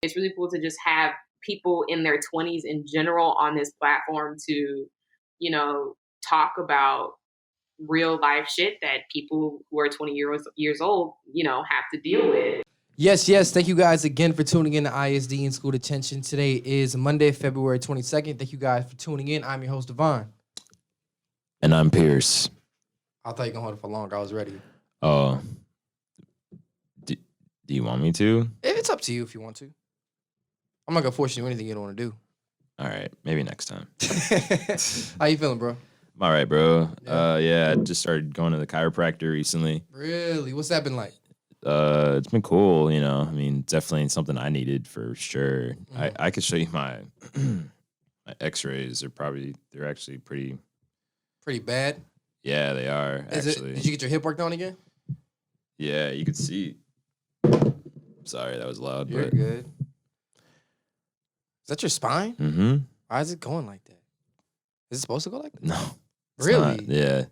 It's really cool to just have people in their 20s in general on this platform to, talk about real life shit that people who are 20 years old, have to deal with. Yes. Thank you guys again for tuning in to ISD and School Detention. Today is Monday, February 22nd. Thank you guys for tuning in. I'm your host, Devonn. And I'm Pierce. I thought you were going to hold it for longer. I was ready. Oh. Do you want me to? It's up to you if you want to. I'm not going to force you to do anything you don't want to do. All right. Maybe next time. How you feeling, bro? I'm all right, bro. I just started going to the chiropractor recently. Really? What's that been like? It's been cool, I mean, definitely something I needed for sure. Mm-hmm. I could show you my my x-rays. They're actually pretty bad. Yeah, they are. Actually. Did you get your hip worked on again? Yeah, you could see. Sorry, that was loud. You're good. Is that your spine? Mm-hmm. Why is it going like that? Is it supposed to go like that? No. Really? Not. Yeah.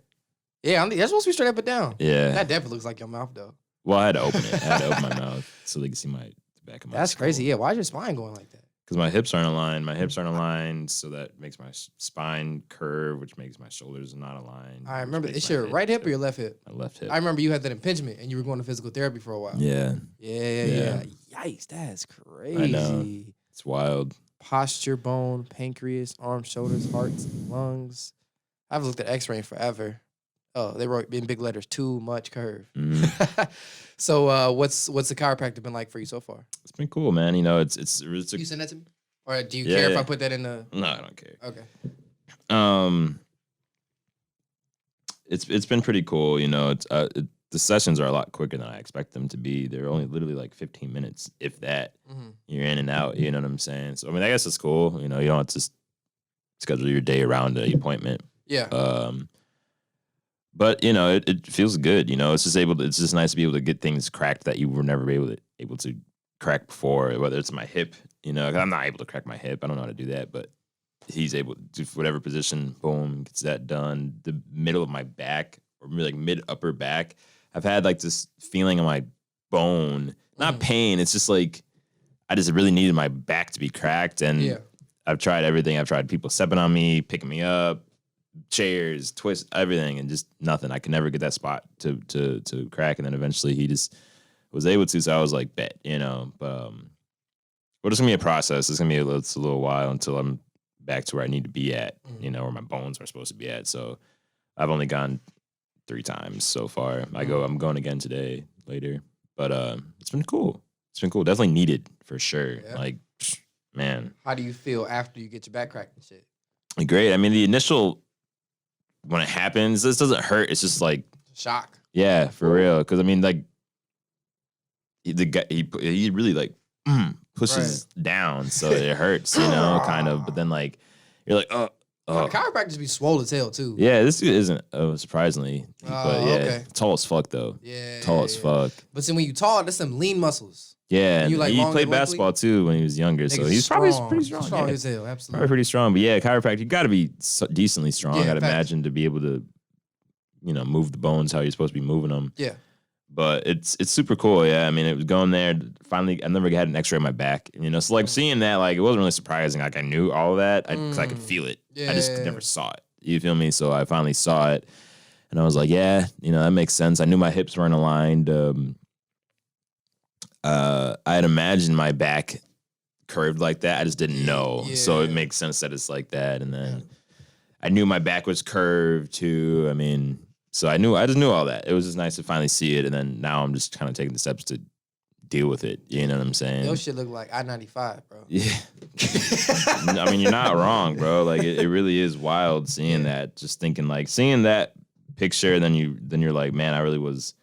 Yeah, that's supposed to be straight up and down. Yeah. That definitely looks like your mouth, though. Well, I had to open it. I had to open my mouth so they can see the back of my That's skull. crazy. Yeah, why is your spine going like that? Because my hips aren't aligned. My hips aren't aligned, so that makes my spine curve, which makes my shoulders not aligned. I remember. It's your right hip or your left hip? My left hip. I remember you had that impingement, and you were going to physical therapy for a while. Yeah. Yeah. Yikes, that's crazy. I know. It's wild. Posture, bone, pancreas, arms, shoulders, hearts, lungs. I've looked at x-ray forever. Oh, they wrote in big letters, too much curve. Mm-hmm. So what's the chiropractor been like for you so far? It's been cool, man. It's you send that to me? Or do you care if I put that in the... No, I don't care. Okay. It's been pretty cool, the sessions are a lot quicker than I expect them to be. They're only literally like 15 minutes, if that. Mm-hmm. You're in and out, you know what I'm saying? So, I mean, I guess it's cool. You don't have to schedule your day around the appointment. Yeah. But, it feels good, it's just nice to be able to get things cracked that you were never able to crack before, whether it's my hip, 'cause I'm not able to crack my hip. I don't know how to do that, but he's able to do whatever position, boom, gets that done. The middle of my back, or like mid-upper back, I've had like this feeling in my bone, not pain. It's just like I just really needed my back to be cracked, and I've tried everything. I've tried people stepping on me, picking me up, chairs, twists, everything, and just nothing. I could never get that spot to crack, and then eventually he just was able to. So I was like, bet, but it's gonna be a process. It's gonna be a little while until I'm back to where I need to be at, where my bones are supposed to be at. So I've only gone 3 times so far. I'm going again today, later. But it's been cool. Definitely needed for sure. Yeah. Like, man. How do you feel after you get your back cracked and shit? Great. I mean, the initial, when it happens, this doesn't hurt. It's just like shock. Yeah, for real. Because I mean, like, the guy, he really like pushes down, so it hurts, kind of. But then like you're like, oh. Chiropractors be swole as hell too. Yeah, this dude isn't surprisingly, but yeah, okay. Tall as fuck though. Yeah, tall as fuck. But then when you tall, that's some lean muscles. Yeah, and he played basketball too when he was younger, so he's probably pretty strong. Strong as hell, absolutely. Probably pretty strong, but yeah, chiropractor, you got to be decently strong. I'd imagine to be able to, move the bones how you're supposed to be moving them. Yeah. But it's super cool, yeah. I mean, it was going there. Finally, I never had an X-ray on my back, so like seeing that, like it wasn't really surprising. Like I knew all of that because I could feel it. Yeah, I just never saw it. You feel me? So I finally saw it, and I was like, yeah, that makes sense. I knew my hips weren't aligned. I had imagined my back curved like that. I just didn't know, so it makes sense that it's like that. And then I knew my back was curved too. I mean. So I just knew all that. It was just nice to finally see it, and then now I'm just kind of taking the steps to deal with it. You know what I'm saying? Your shit look like I-95, bro. Yeah. I mean, you're not wrong, bro. Like it really is wild seeing that. Just thinking like seeing that picture, then you're like, man, I really was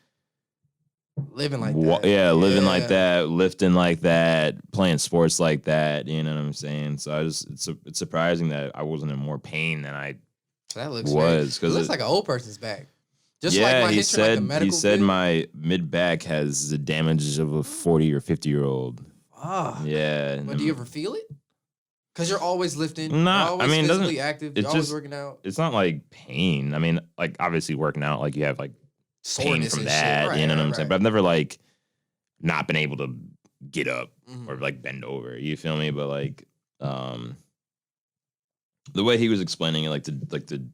living like that. Yeah, living like that, lifting like that, playing sports like that. You know what I'm saying? So it's surprising that I wasn't in more pain than I was. Because it looks like an old person's back. Just yeah, like my he history, said like the medical he said field. My mid back has the damage of a 40 or 50-year-old. Yeah. But do you ever feel it? Because you're always lifting. Nah, you're always physically active. You're always working out. It's not like pain. I mean, like obviously working out, like you have like pain soreness from and that. Shit. Right, you know what I'm saying? But I've never like not been able to get up or like bend over. You feel me? But like the way he was explaining it, like the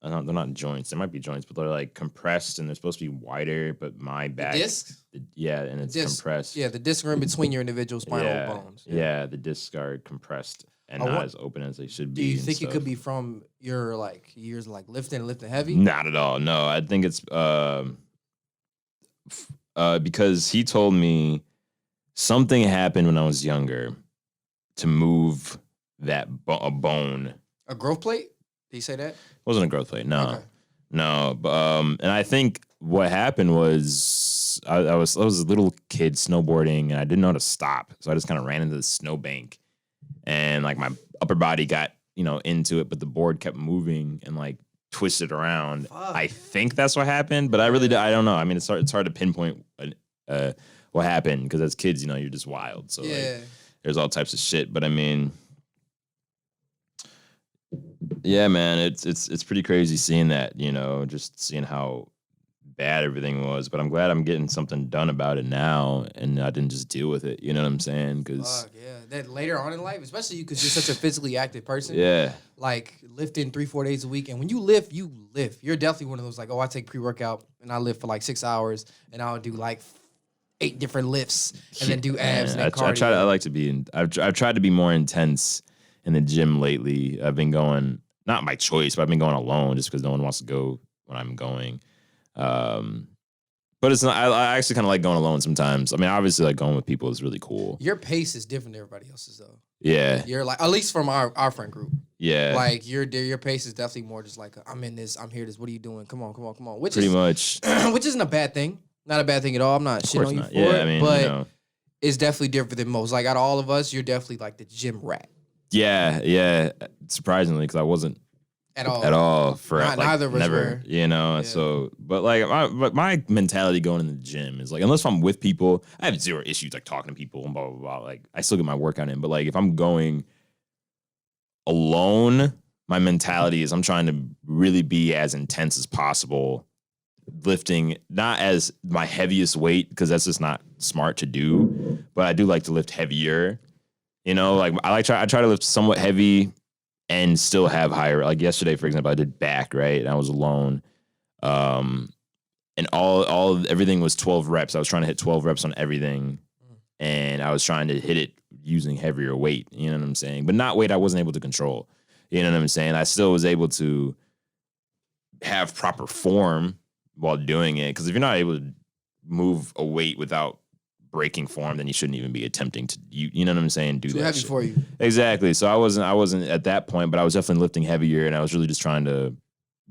I don't, they're not joints. There might be joints, but they're like compressed and they're supposed to be wider. But my back, the discs, and it's compressed. Yeah, the discs are in between your individual spinal bones. Yeah, the discs are compressed and not as open as they should be. Do you think it could be from your like years like lifting heavy? Not at all. No, I think it's because he told me something happened when I was younger to move that a bone. A growth plate? Did he say that? It wasn't a growth plate. No, okay. No. But and I think what happened was I was a little kid snowboarding and I didn't know how to stop, so I just kind of ran into the snowbank, and like my upper body got into it, but the board kept moving and like twisted around. Fuck. I think that's what happened, but I don't know. I mean, it's hard to pinpoint what happened because as kids, you're just wild. So like, there's all types of shit. But I mean, yeah, man, it's pretty crazy seeing that. Just seeing how bad everything was. But I'm glad I'm getting something done about it now, and I didn't just deal with it. You know what I'm saying? Because that later on in life, especially because you're such a physically active person. Yeah. Like lifting 3-4 days a week, and when you lift, you lift. You're definitely one of those like, I take pre-workout and I lift for like 6 hours, and I'll do like 8 different lifts, and then do abs and then cardio. I've tried to be more intense in the gym lately. I've been going, not by choice, but I've been going alone just because no one wants to go when I'm going. But it's not. I actually kind of like going alone sometimes. I mean, obviously, like going with people is really cool. Your pace is different than everybody else's, though. Yeah, you're like, at least from our friend group. Yeah, like your pace is definitely more just like, I'm in this, I'm here. This, what are you doing? Come on. Which isn't a bad thing. Not a bad thing at all. I'm not shitting on you for it. I mean, but it's definitely different than most. Like out of all of us, you're definitely like the gym rat. Yeah. Surprisingly, because I wasn't. At all for neither of us never, were. So, but like my mentality going in the gym is like, unless I'm with people, I have zero issues like talking to people and blah blah blah. Like I still get my workout in, but like if I'm going alone, my mentality is I'm trying to really be as intense as possible, lifting not as my heaviest weight because that's just not smart to do, but I do like to lift heavier. Like I try to lift somewhat heavy and still have higher. Like yesterday, for example, I did back, right? And I was alone. And everything was 12 reps. I was trying to hit 12 reps on everything. And I was trying to hit it using heavier weight. You know what I'm saying? But not weight I wasn't able to control. You know what I'm saying? I still was able to have proper form while doing it. Because if you're not able to move a weight without breaking form, then you shouldn't even be attempting to, you know what I'm saying, do too that heavy shit. For you. Exactly. So I wasn't at that point, but I was definitely lifting heavier, and I was really just trying to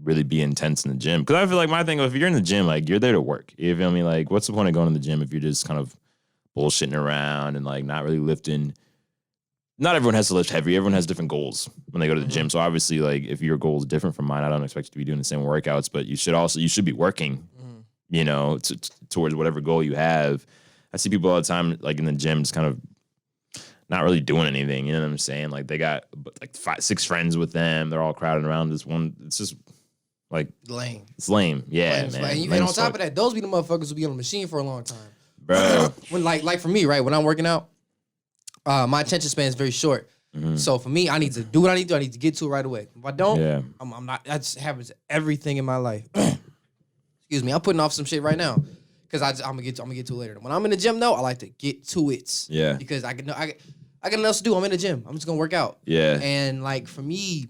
really be intense in the gym. Because I feel like my thing, if you're in the gym, like you're there to work. You feel me? Like what's the point of going to the gym if you're just kind of bullshitting around and like not really lifting? Not everyone has to lift heavy. Everyone has different goals when they go to the gym. So obviously, like if your goal is different from mine, I don't expect you to be doing the same workouts, but you should be working, towards whatever goal you have. I see people all the time, like in the gym, just kind of not really doing anything. You know what I'm saying? Like they got like 5-6 friends with them. They're all crowded around this one. It's just like lame. It's lame. Yeah, man. And on top of that, those be the motherfuckers who be on the machine for a long time, bro. When like for me, right? When I'm working out, my attention span is very short. Mm-hmm. So for me, I need to do what I need to do. I need to get to it right away. If I don't, I'm not. That just happens everything in my life. Excuse me. I'm putting off some shit right now. Because I'm gonna get to it later. When I'm in the gym though, I like to get to it. Yeah. Because I got nothing else to do. I'm in the gym. I'm just gonna work out. Yeah. And like for me,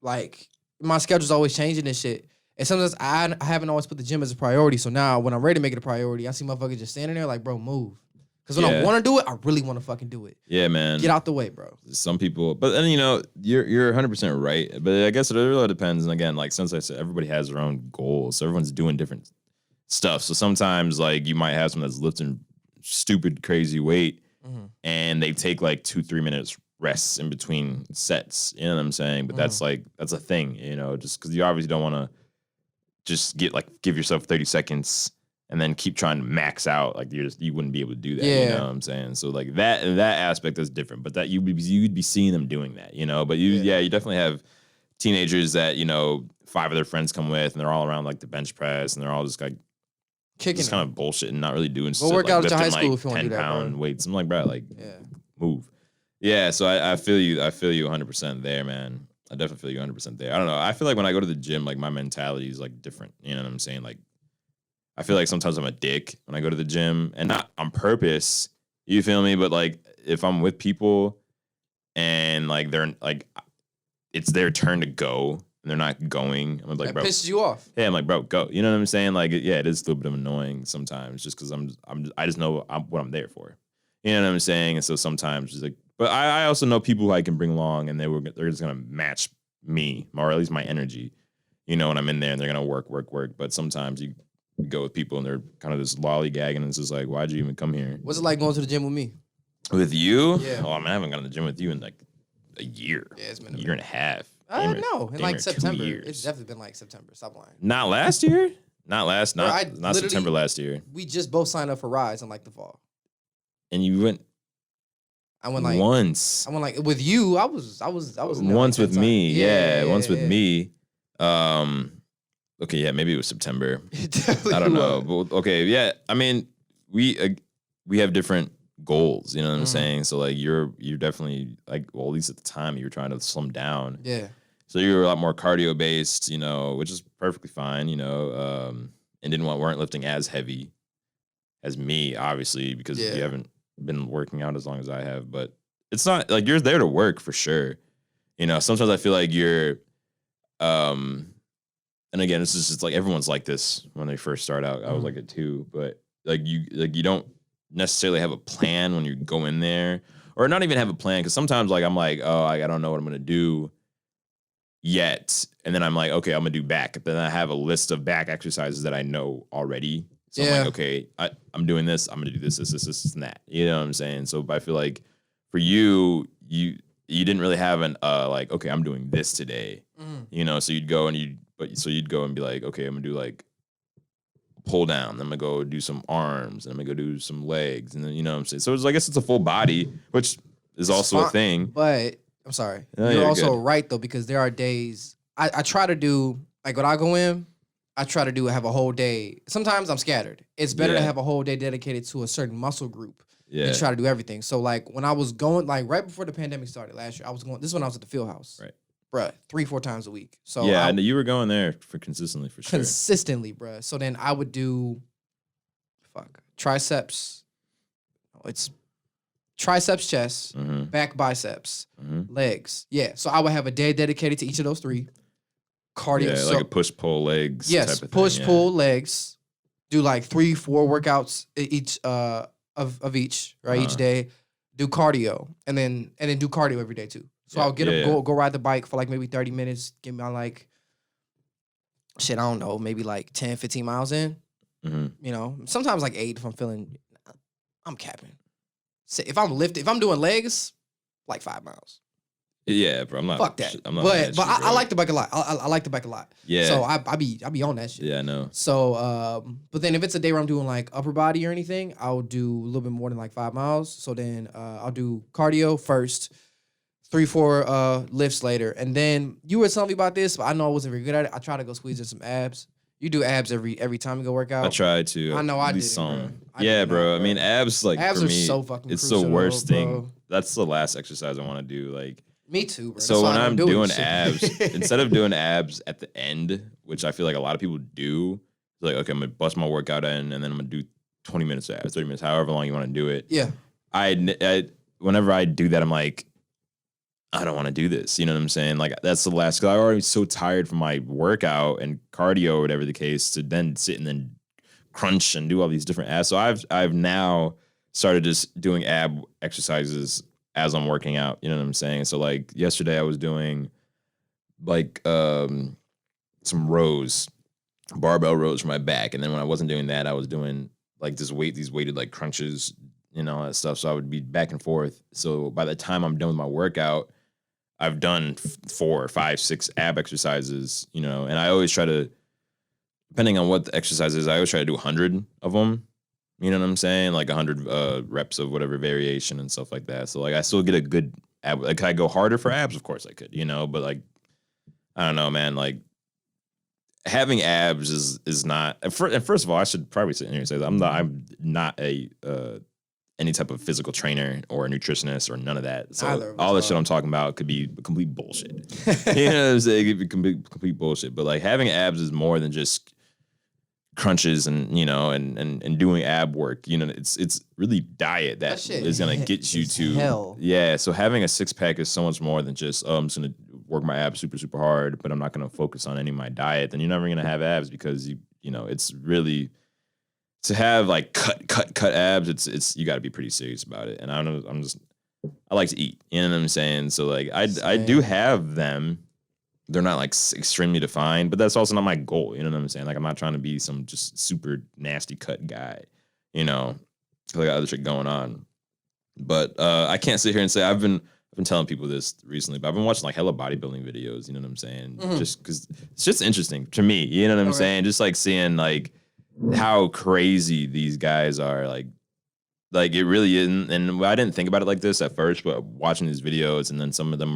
like my schedule's always changing and shit. And sometimes I haven't always put the gym as a priority. So now when I'm ready to make it a priority, I see motherfuckers just standing there like, bro, move. Because when I want to do it, I really want to fucking do it. Yeah, man. Get out the way, bro. Some people, but then you're 100% right. But I guess it really depends. And again, like since I said, everybody has their own goals, so everyone's doing different stuff. So sometimes like you might have someone that's lifting stupid crazy weight and they take like 2-3 minutes rests in between sets. You know what I'm saying? But that's a thing, just because you obviously don't want to just give yourself 30 seconds and then keep trying to max out. Like you wouldn't be able to do that. Yeah. You know what I'm saying? So like that aspect is different, but that you'd be seeing them doing that, but you definitely have teenagers that, 5 of their friends come with and they're all around like the bench press and they're all just like Kicking just kind of bullshit and not really doing Go work out at your high school like if you want to do that, 10-pound weights. I'm like, bro, like, Yeah. move. Yeah, so I feel you. I feel you 100% there, man. I definitely feel you 100% there. I don't know. I feel like when I go to the gym, like my mentality is like different. You know what I'm saying? Like, I feel like sometimes I'm a dick when I go to the gym, and not on purpose. You feel me? But like, if I'm with people and like they're like, it's their turn to go and they're not going, I'm like, That bro, pisses you off. yeah, I'm like, bro, go. You know what I'm saying? Like, yeah, it is a little bit of annoying sometimes, just because I just know what I'm there for. You know what I'm saying? And so sometimes it's like, but I also know people who I can bring along, and they're just gonna match me, or at least my energy. You know, when I'm in there, and they're gonna work. But sometimes you go with people, and they're kind of just lollygagging, and it's just like, why'd you even come here? What's it like going to the gym with me? With you? Yeah. Oh, man, I haven't gone to the gym with you in like a year. Yeah, it's been a year and a half. No, in like September. 2 years. It's definitely been like September. Stop lying. Not last year? Not Bro, September last year. We just both signed up for Rise in like the fall. And you went I went like once. I went like with you. I was Once with me. Yeah, once with yeah. me. Okay, yeah, maybe it was September. It I don't know. was. But okay, yeah. I mean, we have different goals, you know what I'm saying? So like you're definitely like, well, at least at the time you were trying to slim down. Yeah. So you were a lot more cardio based, you know, which is perfectly fine, you know, and weren't lifting as heavy as me, obviously, because you haven't been working out as long as I have. But it's not like you're there to work for sure. You know, sometimes I feel like you're, and again, it's just like everyone's like this when they first start out. I was like it too, but like you don't necessarily have a plan when you go in there, or not even have a plan, because sometimes like I'm like, oh, I don't know what I'm gonna do yet, and then I'm like, okay, I'm gonna do back. But then I have a list of back exercises that I know already. So I'm like, okay, I'm doing this. I'm gonna do this, and that. You know what I'm saying? So I feel like for you didn't really have an like, okay, I'm doing this today. You know, so you'd go and you'd go and be like, okay, I'm gonna do like pull down. Then I'm gonna go do some arms, and I'm gonna go do some legs, and then you know what I'm saying. So it's, I guess it's a full body, which is also a thing. But I'm sorry, No, you're also good. right though, because there are days I try to do, like when I go in, I try to have a whole day. Sometimes I'm scattered. It's better to have a whole day dedicated to a certain muscle group than try to do everything. So like when I was going, like right before the pandemic started last year, I was going. This is when I was at the field house, Right. Bruh, 3-4 times a week. So yeah, and you were going there for consistently for sure. Consistently, bruh. So then I would do, triceps. It's triceps, chest, back, biceps, legs. Yeah. So I would have a day dedicated to each of those three. Cardio. Yeah, so, like a push pull legs. Yes, type of push thing, pull legs. Do like 3-4 workouts each of each, right? Each day. Do cardio and then do cardio every day too. So I'll get up, go ride the bike for like maybe 30 minutes, get me on like shit, I don't know, maybe like 10, 15 miles in. You know, sometimes like 8 if I'm feeling, I'm capping. If I'm doing legs, like 5 miles. Yeah, bro. I'm not. Fuck that. I'm not but I like the bike a lot. I like the bike a lot. Yeah. So I be on that shit. Yeah, I know. So but then if it's a day where I'm doing like upper body or anything, I'll do a little bit more than like 5 miles. So then I'll do cardio first, 3-4 lifts later, and then you were telling me about this, but I know I wasn't very good at it. I try to go squeeze in some abs. You do abs every time you go work out. I try to. I know I did. Yeah, bro. I mean, abs like abs for are me, so fucking it's the crucial, worst bro. thing. That's the last exercise I want to do. Like, me too, bro. So when I'm doing abs, instead of doing abs at the end, which I feel like a lot of people do, it's like, okay, I'm gonna bust my workout in, and then I'm gonna do 20 minutes of abs, 30 minutes, however long you want to do it. Yeah. I whenever I do that, I'm like, I don't want to do this. You know what I'm saying? Like, that's the last, because I'm already so tired from my workout and cardio or whatever the case, to then sit and then crunch and do all these different abs. So I've now started just doing ab exercises as I'm working out. You know what I'm saying? So like yesterday I was doing like some rows, barbell rows for my back. And then when I wasn't doing that, I was doing like these weighted like crunches and all that stuff. So I would be back and forth. So by the time I'm done with my workout, I've done 4, 5, 6 ab exercises, you know, and I always try to, depending on what the exercise is, I always try to do 100 of them. You know what I'm saying? Like 100 reps of whatever variation and stuff like that. So like I still get a good ab. Like, could I go harder for abs? Of course I could, you know, but like, I don't know, man. Like having abs is not. And first of all, I should probably sit here and say that I'm not a any type of physical trainer or a nutritionist or none of that. So all the shit I'm talking about could be complete bullshit. You know what I'm saying? It could be complete bullshit. But like having abs is more than just crunches and, you know, and doing ab work. You know, it's really diet that is gonna get you to hell. Yeah. So having a 6-pack is so much more than just, oh, I'm just gonna work my abs super, super hard, but I'm not gonna focus on any of my diet. Then you're never gonna have abs because you know, it's really to have like cut abs, it's you got to be pretty serious about it. And I don't know, I like to eat, you know what I'm saying? So like I do have them. They're not like extremely defined, but that's also not my goal. You know what I'm saying? Like I'm not trying to be some just super nasty cut guy, you know, I got other shit going on. But I can't sit here and say I've been telling people this recently, but I've been watching like hella bodybuilding videos, you know what I'm saying? Mm-hmm. Just because it's just interesting to me, you know what I'm saying? Just like seeing like how crazy these guys are, like it really isn't. And I didn't think about it like this at first, but watching these videos, and then some of them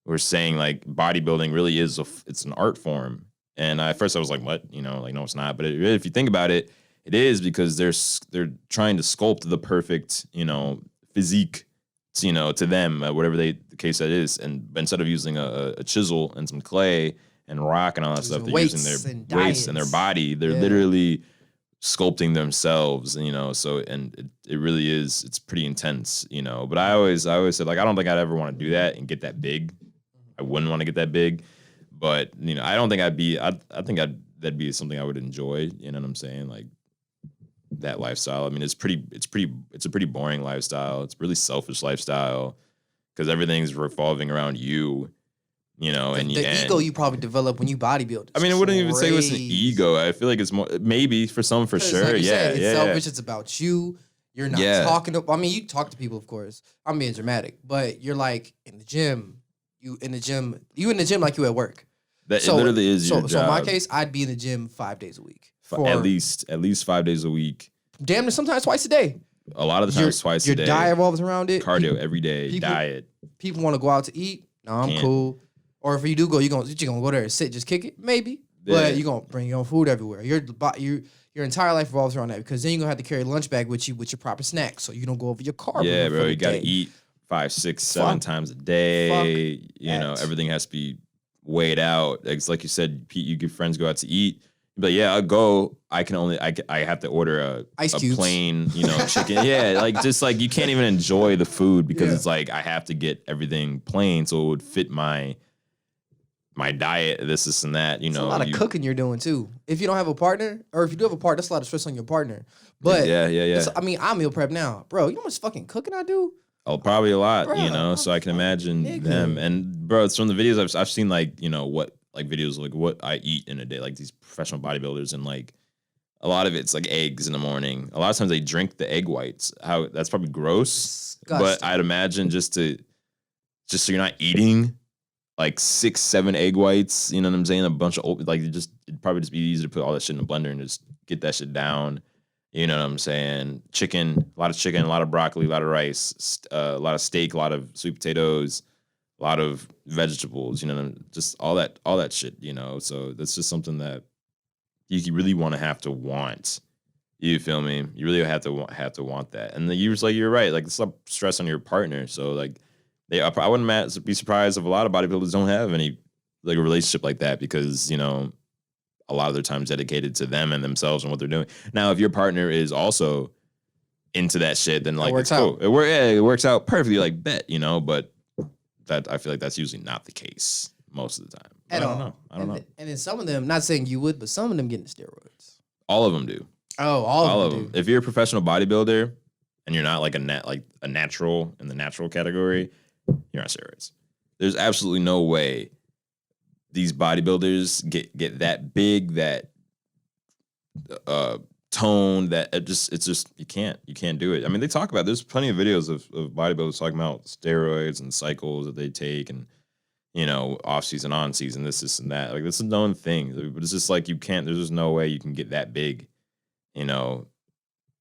were saying like bodybuilding really is it's an art form. And at first I was like, what? You know, like no, it's not. But if you think about it, it is, because they're trying to sculpt the perfect, you know, physique, you know, to them, whatever the case that is. And instead of using a chisel and some clay and rock and all that stuff, they're using their weights and their body. They're literally sculpting themselves, you know. So, and it really is, it's pretty intense, you know. But I always said, like, I don't think I'd ever want to do that and get that big. I wouldn't want to get that big, but you know, I don't think I think that'd be something I would enjoy. You know what I'm saying? Like that lifestyle. I mean, it's a pretty boring lifestyle. It's a really selfish lifestyle because everything's revolving around you. You know, and the ego you probably develop when you bodybuild. I mean, I wouldn't even say it was an ego. I feel like it's more, maybe for some, for sure. Like it's selfish. It's about you. You're not talking to. I mean, you talk to people, of course. I'm being dramatic, but you're like in the gym. You in the gym like you at work. It literally is your job. So in my case, I'd be in the gym 5 days a week. At least 5 days a week. Damn near sometimes twice a day. A lot of the times twice a day. Your diet revolves around it. Cardio every day. Diet. People want to go out to eat. No, I'm cool. Or if you do go, you're gonna go there and sit, just kick it, maybe. Yeah. But you're gonna bring your own food everywhere. Your entire life revolves around that, because then you're gonna have to carry a lunch bag with you with your proper snacks, so you don't go over your carb. Yeah, bro, you gotta eat 5, 6, 7 times a day. You know, everything has to be weighed out. It's like you said, you get friends go out to eat. But yeah, I'll go. I have to order a plain, you know, chicken. Yeah, like just like you can't even enjoy the food because it's like I have to get everything plain so it would fit my diet, this and that, you know. It's a lot of cooking you're doing too. If you don't have a partner, or if you do have a partner, that's a lot of stress on your partner. But yeah. I mean, I meal prep now, bro. You know how much fucking cooking I do? Oh, probably a lot, bro, you know. So I can imagine them. And bro, it's from the videos I've seen, like, you know, videos like what I eat in a day, like these professional bodybuilders, and like a lot of it's like eggs in the morning. A lot of times they drink the egg whites. That's probably gross, but I'd imagine just so you're not eating like 6, 7 egg whites, you know what I'm saying? A bunch of like it'd probably just be easier to put all that shit in a blender and just get that shit down. You know what I'm saying? Chicken, a lot of chicken, a lot of broccoli, a lot of rice, a lot of steak, a lot of sweet potatoes, a lot of vegetables, you know, just all that shit, you know. So that's just something that you really have to want. You feel me? You really have to want that. And then you're right. Like it's a stress on your partner. So like I wouldn't be surprised if a lot of bodybuilders don't have any like a relationship like that, because, you know, a lot of their time is dedicated to them and themselves and what they're doing. Now, if your partner is also into that shit, then like it's cool. It works out perfectly, like bet, you know, but that I feel like that's usually not the case most of the time. I don't know. And then some of them, not saying you would, but some of them getting steroids. All of them do. Oh, all of them do. If you're a professional bodybuilder and you're not like a natural in the natural category, you're on steroids. There's absolutely no way these bodybuilders get that big, that tone, that it's just you can't do it. I mean, they talk about, there's plenty of videos of bodybuilders talking about steroids and cycles that they take, and, you know, off season, on season, this and that. Like, this is a known thing, but it's just like you can't. There's just no way you can get that big, you know,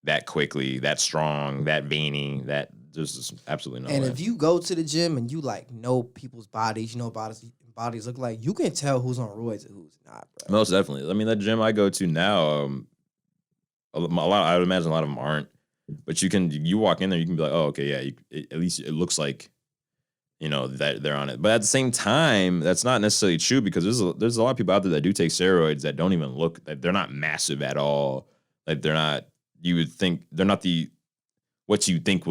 that quickly, that strong, that veiny. That there's just absolutely no way. And if you go to the gym and you like know people's bodies, you know bodies look like, you can tell who's on roids and who's not, bro. Most definitely. I mean, that gym I go to now, a lot. I would imagine a lot of them aren't, but you walk in there, you can be like, oh, okay, yeah. At least it looks like, that they're on it. But at the same time, that's not necessarily true because there's a lot of people out there that do take steroids that don't even look, that they're not massive at all. Like they're not. You would think they're not what you think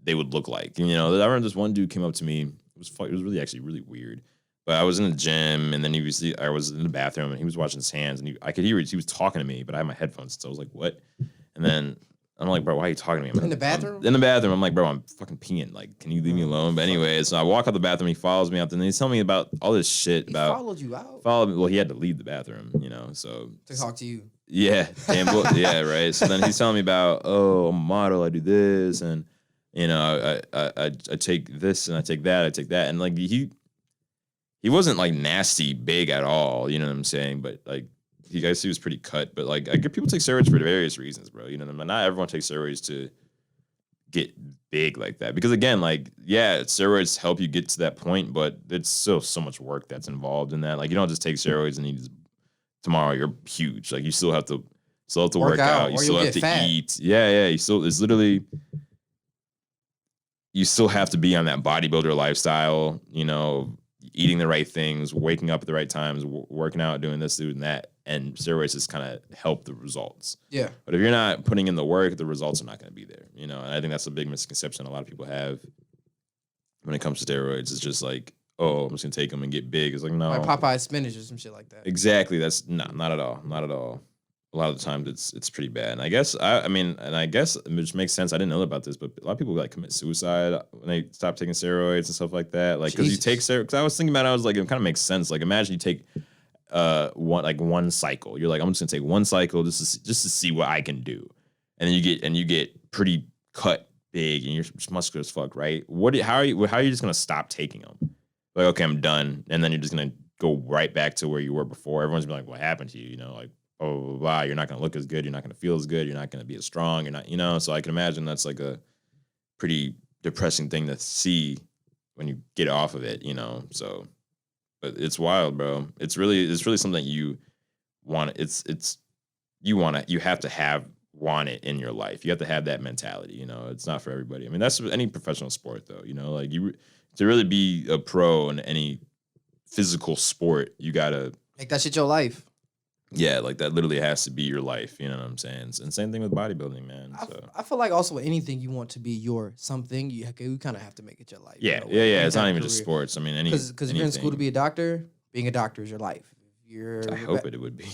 they would look like. I remember this one dude came up to me. It was really actually really weird. But I was in the gym, and then I was in the bathroom, and he was washing his hands, and I could hear he was talking to me, but I had my headphones, so I was like, "What?" And then I'm like, "Bro, why are you talking to me?" In the bathroom? In the bathroom. I'm like, "Bro, I'm fucking peeing. Like, can you leave me alone?" But anyway, so I walk out the bathroom. He follows me out, and he's telling me about all this shit about. He followed you out. Well, he had to leave the bathroom, so to talk to you. Yeah, yeah, right. So then he's telling me about, I'm a model. I do this, and I take this and I take that, and like he wasn't like nasty big at all, you know what I'm saying? But like he was pretty cut. But like I get people take steroids for various reasons, bro. Not everyone takes steroids to get big like that. Because again, like, yeah, steroids help you get to that point, but it's still so much work that's involved in that. Like you don't just take steroids and tomorrow you're huge. Like you still have to work out. You still have to eat. Yeah. It's literally, you still have to be on that bodybuilder lifestyle, eating the right things, waking up at the right times, working out, doing this, doing that. And steroids just kind of help the results. Yeah. But if you're not putting in the work, the results are not going to be there, And I think that's a big misconception a lot of people have when it comes to steroids. It's just like, I'm just going to take them and get big. It's like, no. Like Popeye spinach or some shit like that. Exactly. That's not at all. Not at all. A lot of the times it's pretty bad. And I guess, I guess it just makes sense. I didn't know about this, but a lot of people like commit suicide when they stop taking steroids and stuff like that. Like, because you take steroids, because I was thinking about it, I was like, it kind of makes sense. Like, imagine you take one cycle. You're like, I'm just gonna take one cycle just to see what I can do. And then you get pretty cut big and you're muscular as fuck, right? How are you just gonna stop taking them? Like, okay, I'm done. And then you're just gonna go right back to where you were before. Everyone's gonna be like, what happened to you? Like, oh, wow, you're not going to look as good. You're not going to feel as good. You're not going to be as strong. You're not, so I can imagine that's like a pretty depressing thing to see when you get off of it, so, but it's wild, bro. It's really something you want. You have to want it in your life. You have to have that mentality, it's not for everybody. I mean, that's any professional sport though, like to really be a pro in any physical sport, you got to make that shit your life. Yeah, like that literally has to be your life. You know what I'm saying? And same thing with bodybuilding, man. So. I feel like also with anything you want to be your something, you kind of have to make it your life. Yeah. It's not even just sports. I mean, because if you're in school to be a doctor, being a doctor is your life. I hope it would be.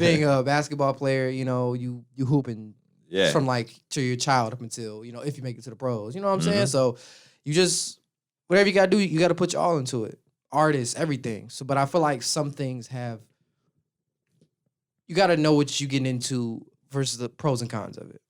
Being a basketball player, you hooping from like to your child up until if you make it to the pros. You know what I'm saying? So you just whatever you gotta do, you gotta put your all into it. Artists, everything. So, but I feel like some things have. You got to know what you getting into versus the pros and cons of it.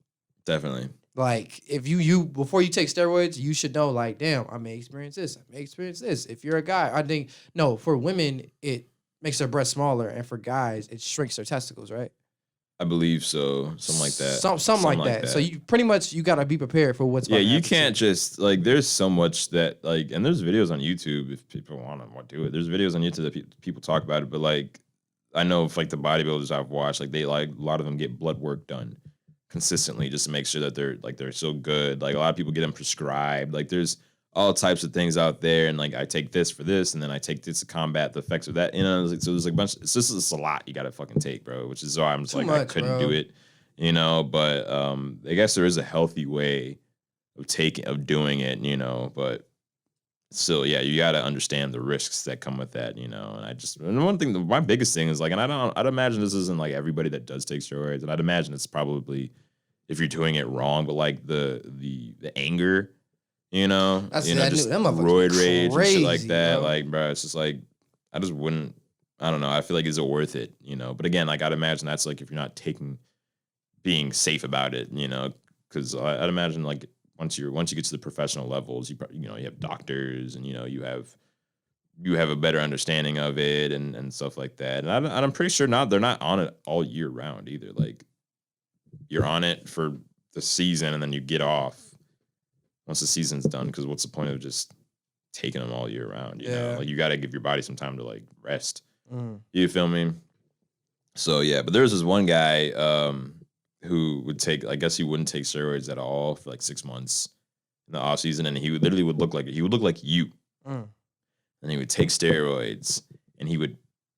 Definitely. Like, if you before you take steroids, you should know, like, damn, I may experience this. I may experience this. If you're a guy, I think, no, for women, it makes their breasts smaller. And for guys, it shrinks their testicles, right? I believe so. Something like that. Something like that. So you pretty much, you got to be prepared for what's you can't just, like, there's so much that, like, and there's videos on YouTube if people want to do it. There's videos on YouTube that people talk about it, but, like, I know if like the bodybuilders I've watched, like a lot of them get blood work done consistently just to make sure that they're so good. Like a lot of people get them prescribed. Like there's all types of things out there, and like I take this for this, and then I take this to combat the effects of that. So there's like a bunch. It's just a lot you got to fucking take, bro. Which is why I'm just I couldn't do it, But I guess there is a healthy way of doing it, But still, yeah, you got to understand the risks that come with that, And one thing, my biggest thing is like, and I'd imagine this isn't like everybody that does take steroids, and I'd imagine it's probably if you're doing it wrong, but like the anger, That's just roid rage and shit like that, bro. Like, bro, it's just like I just wouldn't. I don't know. I feel like is it worth it, But again, like I'd imagine that's like if you're not being safe about it, because I'd imagine like. Once you get to the professional levels, you have doctors and you have a better understanding of it and stuff like that. And I'm pretty sure they're not on it all year round either. Like you're on it for the season and then you get off once the season's done. Because what's the point of just taking them all year round. You know, like you got to give your body some time to like rest. You feel me? So yeah, but there's this one guy who would take, I guess he wouldn't take steroids at all for like 6 months in the off season, and he would literally look like you. And he would take steroids, and he would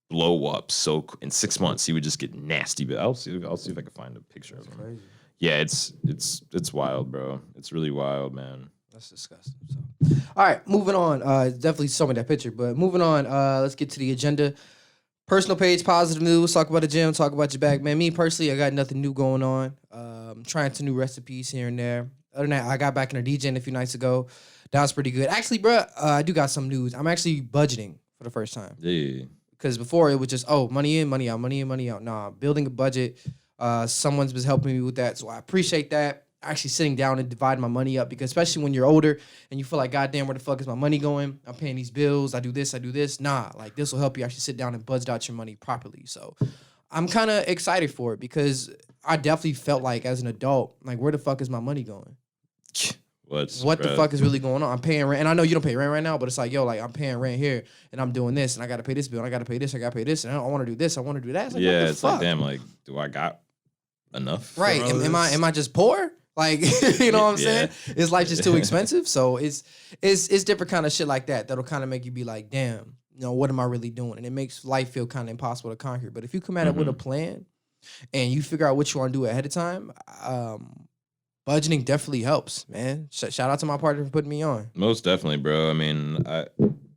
blow up. So in 6 months, he would just get nasty. But I'll see if I can find a picture of him. Crazy. Yeah, it's wild, bro. It's really wild, man. That's disgusting. So, all right, moving on. Definitely show me that picture, but moving on. Let's get to the agenda. Personal page, positive news. Talk about the gym. Talk about your back, man. Me personally, I got nothing new going on. Trying some new recipes here and there. Other than that, I got back in the DJing a few nights ago. That was pretty good. Actually, bro, I do got some news. I'm actually budgeting for the first time. Yeah. Because before it was just, money in, money out, money in, money out. Nah, building a budget. Someone's been helping me with that, so I appreciate that. Actually sitting down and dividing my money up, because especially when you're older and you feel like, goddamn, where the fuck is my money going? I'm paying these bills. I do this. Nah, like this will help you actually sit down and budget out your money properly. So I'm kind of excited for it, because I definitely felt like as an adult, like, where the fuck is my money going? What the fuck is really going on? I'm paying rent, and I know you don't pay rent right now, but it's like, yo, like I'm paying rent here, and I'm doing this, and I got to pay this bill, and I got to pay this, and I want to do this, I want to do that. It's like, yeah, it's fuck? Like, damn, like, do I got enough? Right? Am I just poor? Like, you know what I'm saying? Is life just too expensive? So it's different kind of shit like that that'll kind of make you be like, damn, you know, what am I really doing? And it makes life feel kind of impossible to conquer. But if you come at it with a plan and you figure out what you want to do ahead of time, budgeting definitely helps, man. Shout out to my partner for putting me on. Most definitely, bro. I mean,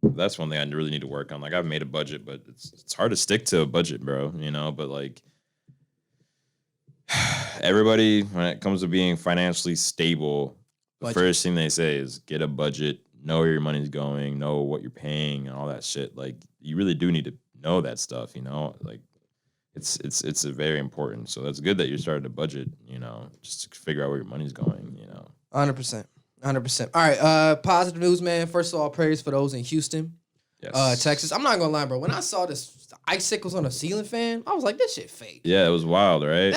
that's one thing I really need to work on. Like, I've made a budget, but it's hard to stick to a budget, bro. You know, but like, everybody, when it comes to being financially stable, the first thing they say is get a budget, know where your money's going, know what you're paying, and all that shit. Like, you really do need to know that stuff, you know? Like, it's very important. So that's good that you're starting to budget, you know, just to figure out where your money's going, you know. 100%. All right, positive news, man. First of all, prayers for those in Houston, Texas. I'm not gonna lie, bro. When I saw this icicles on a ceiling fan, I was like, this shit fake. Yeah, it was wild, right?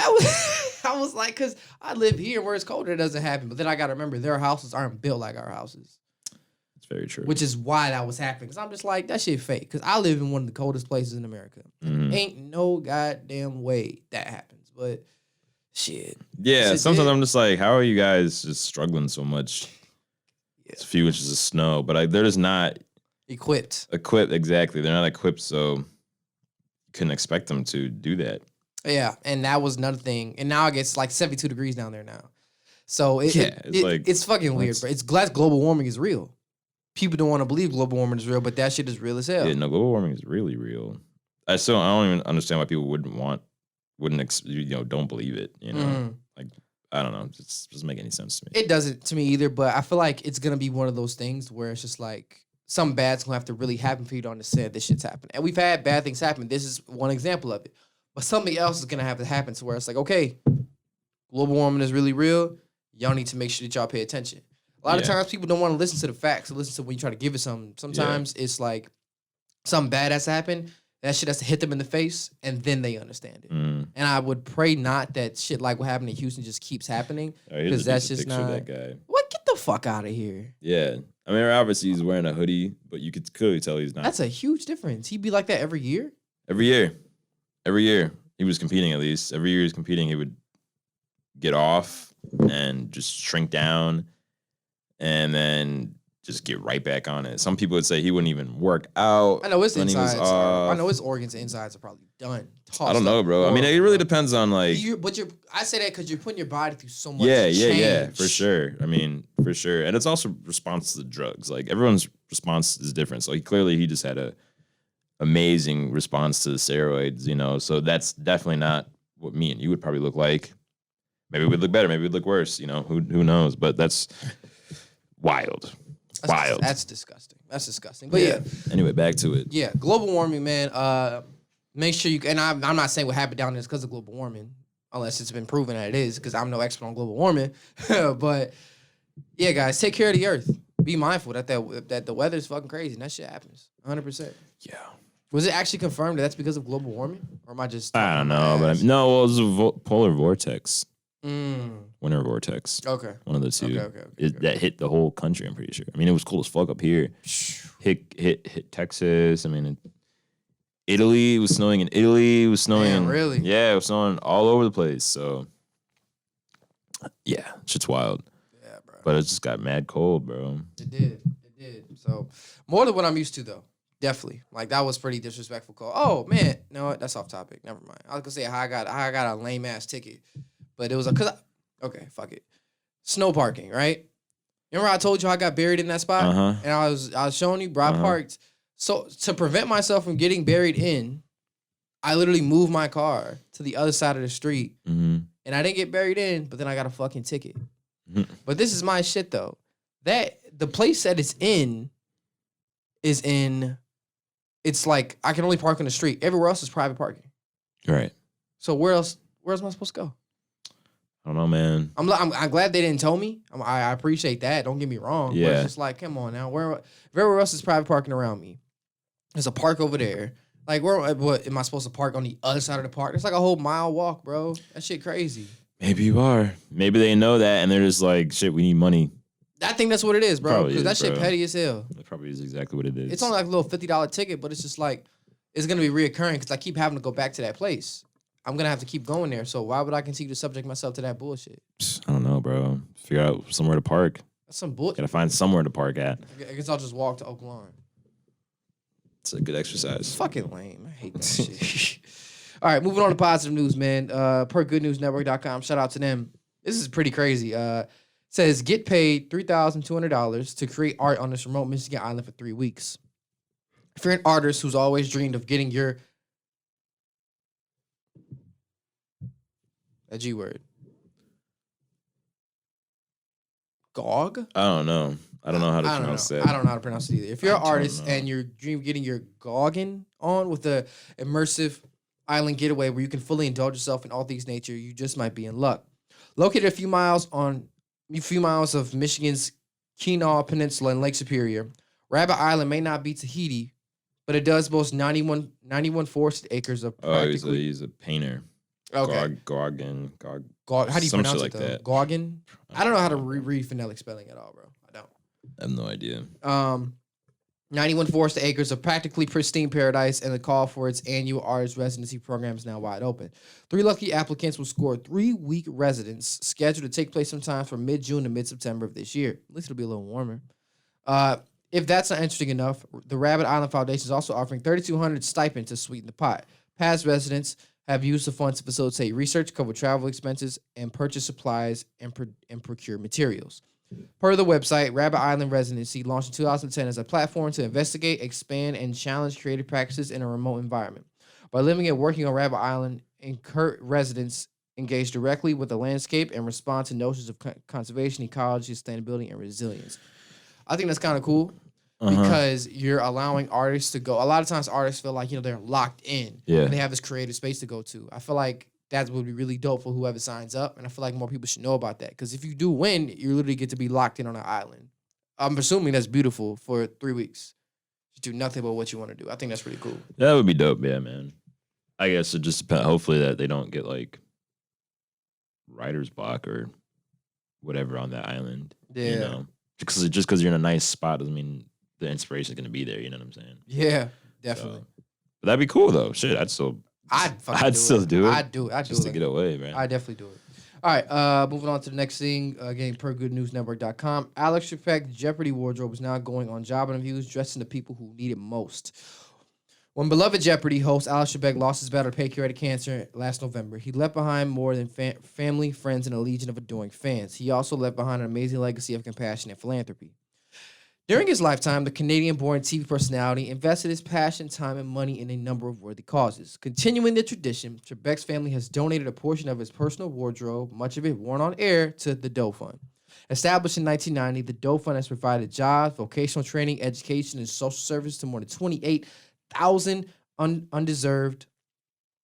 I was like, because I live here where it's colder, it doesn't happen. But then I got to remember, their houses aren't built like our houses. It's very true. Which is why that was happening. Because I'm just like, that shit fake. Because I live in one of the coldest places in America. Ain't no goddamn way that happens. But shit. Yeah, sometimes I'm just like, how are you guys just struggling so much? Yeah. It's a few inches of snow. But they're just not equipped, exactly. They're not equipped, so you couldn't expect them to do that. Yeah, and that was another thing. And now I guess it's like 72 degrees down there now. So it's fucking weird, bro. It's glad global warming is real. People don't want to believe global warming is real, but that shit is real as hell. Yeah, no, global warming is really real. I don't even understand why people don't believe it, you know? Like, I don't know. It doesn't make any sense to me. It doesn't to me either, but I feel like it's going to be one of those things where it's just like, something bad's going to have to really happen for you to understand this shit's happening. And we've had bad things happen. This is one example of it. But something else is going to have to happen to where it's like, okay, global warming is really real. Y'all need to make sure that y'all pay attention. A lot of times people don't want to listen to the facts or listen to when you try to give it something. Sometimes it's like something bad has to happen. That shit has to hit them in the face, and then they understand it. And I would pray not that shit like what happened in Houston just keeps happening. Because that's just not... that guy. What? Get the fuck out of here. Yeah. I mean, obviously he's wearing a hoodie, but you could clearly tell he's not. That's a huge difference. He'd be like that every year? Every year. He was competing at least. Every year he was competing, he would get off and just shrink down and then just get right back on it. Some people would say he wouldn't even work out. I know his insides I know his organs and insides are probably done. I don't know, bro. I mean, it really depends on like... I say that because you're putting your body through so much change. Yeah, for sure. I mean, for sure. And it's also response to the drugs. Like, everyone's response is different. So he just had a amazing response to the steroids, you know? So that's definitely not what me and you would probably look like. Maybe we'd look better. Maybe we'd look worse, you know? Who knows? But that's wild. That's disgusting. But yeah. Anyway, back to it. Yeah, global warming, man. Make sure you... And I'm not saying what happened down there is because of global warming, unless it's been proven that it is, because I'm no expert on global warming. But yeah, guys, take care of the earth. Be mindful that the weather is fucking crazy and that shit happens. 100%. Yeah. Was it actually confirmed that that's because of global warming? Or am I just... I don't know, but no, well, it was a polar vortex. Winter vortex. Okay. One of the two. Okay. That hit the whole country, I'm pretty sure. I mean, it was cool as fuck up here. Hit Texas. I mean, Italy. It was snowing in Italy. It was snowing. Damn, really? Yeah, it was snowing all over the place. So, yeah, shit's wild. Yeah, bro. But it just got mad cold, bro. It did. So, more than what I'm used to, though. Definitely. Like, that was pretty disrespectful call. Oh, man. No, that's off topic. Never mind. I was going to say how I got a lame-ass ticket. But it was okay, fuck it. Snow parking, right? Remember I told you I got buried in that spot? Uh-huh. And I was showing you, bro, I parked. So, to prevent myself from getting buried in, I literally moved my car to the other side of the street. Mm-hmm. And I didn't get buried in, but then I got a fucking ticket. But this is my shit, though. The place that it's in is it's like I can only park on the street. Everywhere else is private parking. Right. So where else am I supposed to go? I don't know, man. I'm glad they didn't tell me. I appreciate that. Don't get me wrong. Yeah. But it's just like, come on now. Everywhere else is private parking around me. There's a park over there. Like, what am I supposed to park on the other side of the park? It's like a whole mile walk, bro. That shit crazy. Maybe you are. Maybe they know that and they're just like, shit, we need money. I think that's what it is, bro. Because that shit bro. petty as hell. That probably is exactly what it is. It's only like a little $50 ticket, but it's just like, it's going to be reoccurring because I keep having to go back to that place. I'm going to have to keep going there. So why would I continue to subject myself to that bullshit? I don't know, bro. Figure out somewhere to park. That's some bullshit. Gotta find somewhere to park at. I guess I'll just walk to Oak Lawn. It's a good exercise. It's fucking lame. I hate that shit. All right, moving on to positive news, man. Per goodnewsnetwork.com. Shout out to them. This is pretty crazy. Says get paid $3,200 to create art on this remote Michigan island for 3 weeks. If you're an artist who's always dreamed of getting your a G word. Gog? I don't know. I don't know how to pronounce that. I don't know how to pronounce it either. If you're an artist and you're getting your gogging on with the immersive island getaway where you can fully indulge yourself in all things nature, you just might be in luck. Located a few miles of Michigan's Keenaw Peninsula and Lake Superior, Rabbi Island may not be Tahiti, but it does boast 91 forested acres of practically... Oh, he's a painter. Okay. Gorgon. How do you pronounce it, like though? that. Gorgon? I don't know how to read phonetic spelling at all, bro. I don't. I have no idea. 91 forested acres of practically pristine paradise, and the call for its annual artist residency program is now wide open. 3 lucky applicants will score 3-week residence scheduled to take place sometime from mid-June to mid-September of this year. At least it'll be a little warmer. If that's not interesting enough, the Rabbit Island Foundation is also offering $3,200 stipend to sweeten the pot. Past residents have used the funds to facilitate research, cover travel expenses, and purchase supplies and procure materials. Per the website, Rabbi Island Residency launched in 2010 as a platform to investigate, expand, and challenge creative practices in a remote environment. By living and working on Rabbi Island, residents engage directly with the landscape and respond to notions of conservation, ecology, sustainability, and resilience. I think that's kind of cool because you're allowing artists to go. A lot of times artists feel like, they're locked in. Yeah. And they have this creative space to go to. I feel like that would be really dope for whoever signs up. And I feel like more people should know about that. Because if you do win, you literally get to be locked in on an island. I'm assuming that's beautiful for 3 weeks. Just do nothing but what you want to do. I think that's pretty cool. That would be dope, yeah, man. I guess it just depends. Hopefully that they don't get like writer's block or whatever on that island. Yeah. Just because you're in a nice spot doesn't mean the inspiration is going to be there. You know what I'm saying? Yeah, definitely. So, but that'd be cool though. Shit, I'd still do it. I'd do it. Just to get away, man. I'd definitely do it. All right, moving on to the next thing. Again, per goodnewsnetwork.com. Alex Trebek's Jeopardy wardrobe is now going on job interviews, dressing the people who need it most. When beloved Jeopardy host Alex Trebek lost his battle to pancreatic cancer last November, he left behind more than family, friends, and a legion of adoring fans. He also left behind an amazing legacy of compassion and philanthropy. During his lifetime, the Canadian-born TV personality invested his passion, time, and money in a number of worthy causes. Continuing the tradition, Trebek's family has donated a portion of his personal wardrobe, much of it worn on air, to the Doe Fund. Established in 1990, the Doe Fund has provided jobs, vocational training, education, and social service to more than 28,000 undeserved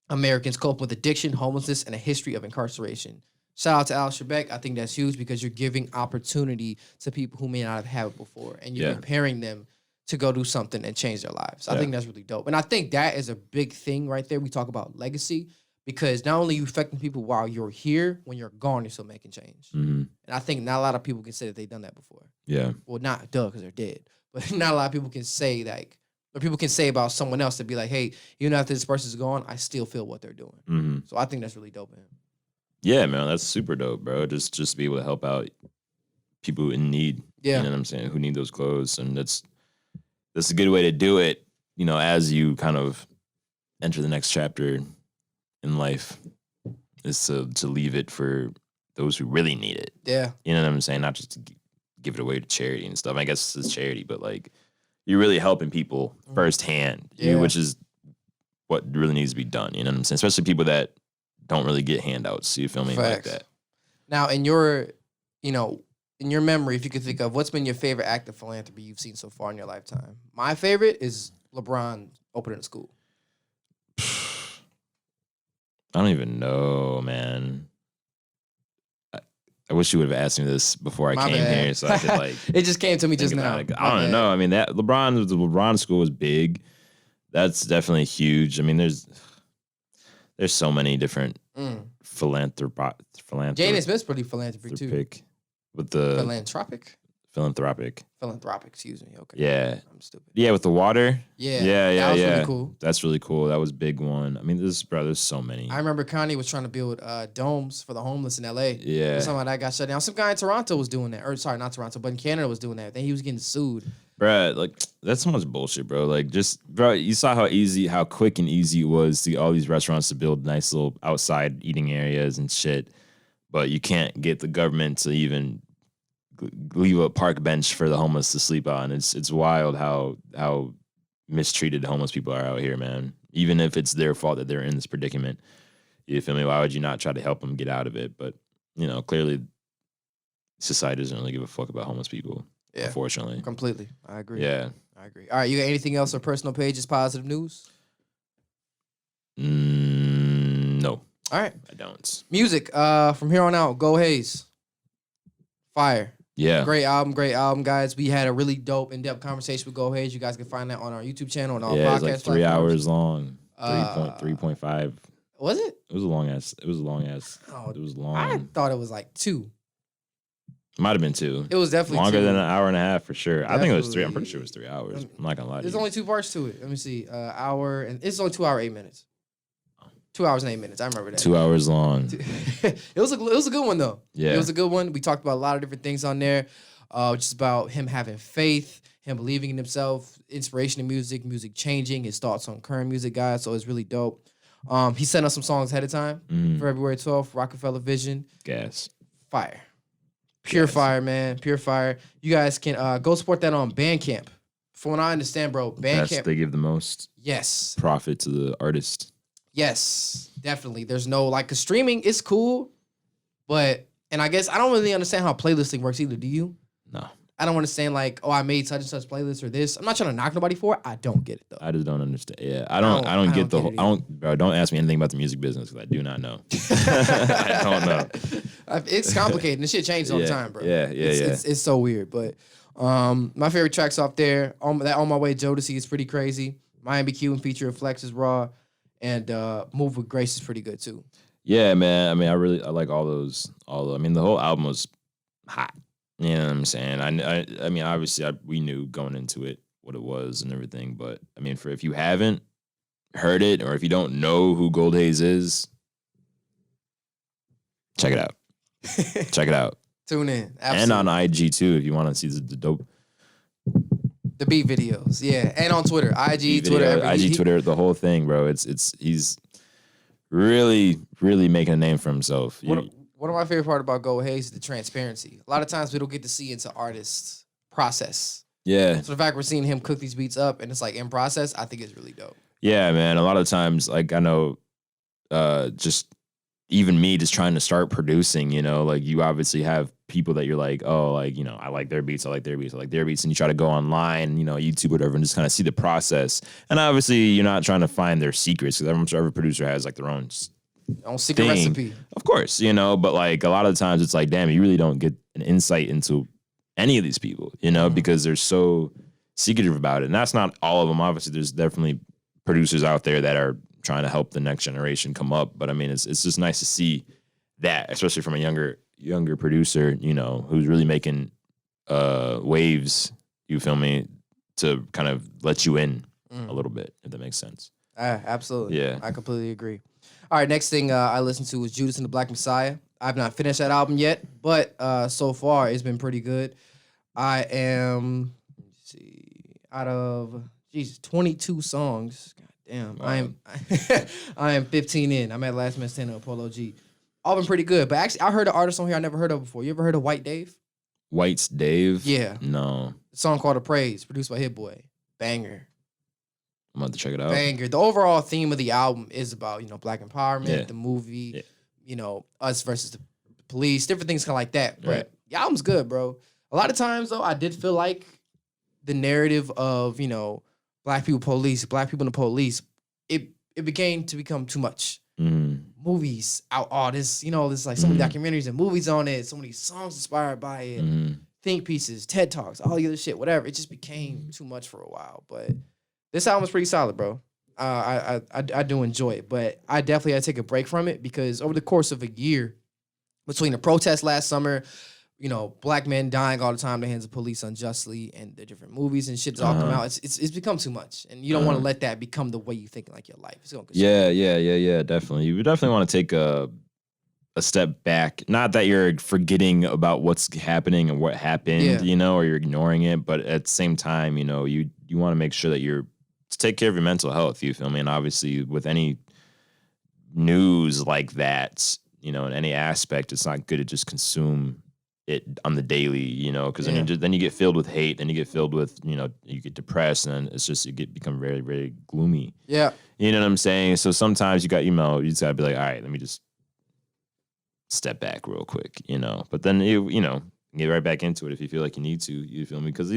Americans coping with addiction, homelessness, and a history of incarceration. Shout out to Alex Trebek. I think that's huge because you're giving opportunity to people who may not have had it before, and you're preparing them to go do something and change their lives. I think that's really dope. And I think that is a big thing right there. We talk about legacy Because not only are you affecting people while you're here, when you're gone, you're still making change. Mm-hmm. And I think not a lot of people can say that they've done that before. Yeah. Well, not because they're dead, but not a lot of people can say or people can say about someone else to be like, hey, even after this person's gone, I still feel what they're doing. Mm-hmm. So I think that's really dope of him. Yeah, man, that's super dope, bro. Just to be able to help out people in need. Yeah. You know what I'm saying? Who need those clothes. And that's a good way to do it, as you kind of enter the next chapter in life, is to leave it for those who really need it. Yeah. You know what I'm saying? Not just to give it away to charity and stuff. I guess it's charity, but like you're really helping people firsthand, which is what really needs to be done. You know what I'm saying? Especially people that don't really get handouts. You feel me? Facts. Like that. Now, in your memory, if you could think of what's been your favorite act of philanthropy you've seen so far in your lifetime? My favorite is LeBron opening a school. I don't even know, man. I wish you would have asked me this before I came here, so I could like. It just came to me just now. I don't know. I mean, the LeBron school was big. That's definitely huge. I mean, there's so many different philanthropic. Jaden Smith's pretty philanthropic too. With the Philanthropic, excuse me. Okay. Yeah. I'm stupid. Yeah, with the water. Yeah. That was really cool. That's really cool. That was a big one. I mean, there's so many. I remember Kanye was trying to build domes for the homeless in LA. Yeah. Something like that got shut down. Some guy in Toronto was doing that. Or sorry, not Toronto, but in Canada was doing that. Then he was getting sued. Bruh, like that's so much bullshit, bro. Like you saw how quick and easy it was to get all these restaurants to build nice little outside eating areas and shit. But you can't get the government to even leave a park bench for the homeless to sleep on. It's wild how mistreated homeless people are out here, man. Even if it's their fault that they're in this predicament, you feel me? Why would you not try to help them get out of it? But clearly, society doesn't really give a fuck about homeless people. Yeah, unfortunately, completely. I agree. Yeah, I agree. All right, you got anything else on personal pages? Positive news? No. All right, I don't. Music. From here on out, Gold Haze. Fire. Yeah. Great album, guys. We had a really dope, in-depth conversation with Gold Haze. You guys can find that on our YouTube channel and all podcast it's like 3 hours long. 3.5. Was it? It was a long ass. Oh, it was long. I thought it was like 2. Might have been 2. It was definitely longer 2. than an hour and a half for sure. Definitely. I think it was 3. I'm pretty sure it was 3 hours. I'm not gonna lie to you. There's only 2 parts to it. Let me see. Hour, and it's only 2 hours 8 minutes. 2 hours and 8 minutes. I remember that. 2 hours long. it was a good one though. Yeah, it was a good one. We talked about a lot of different things on there. Just about him having faith, him believing in himself, inspiration in music changing, his thoughts on current music, guys. So it's really dope. He sent us some songs ahead of time for February 12th. Rockefeller Vision. Gas. Fire. Pure fire, man. Pure fire. You guys can go support that on Bandcamp. From what I understand, bro, Bandcamp. They give the most profit to the artist. Yes, definitely. There's no, cause streaming is cool, and I guess I don't really understand how playlisting works either. Do you? No. I don't understand I made such and such playlist or this. I'm not trying to knock nobody for it. I don't get it though. I just don't understand. Yeah, I don't get the whole. Bro, don't ask me anything about the music business because I do not know. I don't know. It's complicated. This shit changes all the time, bro. Yeah. It's so weird, but my favorite tracks off there. That On My Way Jodeci is pretty crazy. Miami Q featuring Flex is raw, and Move with Grace is pretty good too. Yeah, man. I mean, I like all those. I mean, the whole album was hot. You know what I'm saying? I mean, obviously, we knew going into it what it was and everything. But I mean, if you haven't heard it or if you don't know who Gold Haze is, check it out. Check it out. Tune in. Absolutely. And on IG too, if you want to see the dope. The beat videos, yeah, and on Twitter, IG, Twitter, Twitter, the whole thing, bro. He's really, really making a name for himself. One of my favorite part about Gold Haze is the transparency. A lot of times we don't get to see into artists' process. Yeah. So the fact we're seeing him cook these beats up and it's in process, I think it's really dope. Yeah, man. A lot of times, I know, just even me just trying to start producing, you obviously have people that you're I like their beats, and you try to go online, YouTube, whatever, and just kind of see the process. And obviously, you're not trying to find their secrets because every producer has their own secret recipe. Of course, but a lot of the times it's damn, you really don't get an insight into any of these people, because they're so secretive about it. And that's not all of them. Obviously, there's definitely producers out there that are trying to help the next generation come up. But I mean, it's just nice to see that, especially from a younger producer, you know, who's really making waves, you feel me, to kind of let you in a little bit, if that makes sense. Absolutely. Yeah. I completely agree. All right, next thing I listened to was Judas and the Black Messiah. I've not finished that album yet, but so far it's been pretty good. I am, let's see, out of 22 songs. God damn, wow. I am 15 in. I'm at Last Man Standing on Polo G. All been pretty good, but actually I heard an artist on here I never heard of before. You ever heard of White Dave? White's Dave? Yeah. No. A song called "The Praise," produced by Hit Boy. Banger. I'm about to check it out. Banger. The overall theme of the album is about, you know, Black empowerment, the movie, you know, us versus the police, different things kind of like that. But the album's good, bro. A lot of times, though, I did feel like the narrative of, you know, Black people police, Black people in the police, it began to become too much. Movies out all this, you know, there's like so many documentaries and movies on it, so many songs inspired by it, think pieces, TED Talks, all the other shit, whatever. It just became too much for a while. But this album's pretty solid, bro. I do enjoy it, but I definitely had to take a break from it because over the course of a year, between the protests last summer, you know, Black men dying all the time at the hands of police unjustly, and the different movies and shit that's all come out, it's become too much, and you don't want to let that become the way you think like your life. It's gonna Definitely. You definitely want to take a step back. Not that you're forgetting about what's happening and what happened, you know, or you're ignoring it, but at the same time, you know, you want to make sure that you're to take care of your mental health. You feel me? And obviously, with any news like that, you know, in any aspect, it's not good to just consume it on the daily, you know, because then you get filled with hate, then you get filled with, you know, you get depressed, and it's just become very, very gloomy. Yeah, you know what I'm saying. So sometimes you just gotta be like, all right, let me just step back real quick, you know. But then you know, get right back into it if you feel like you need to. You feel me? Because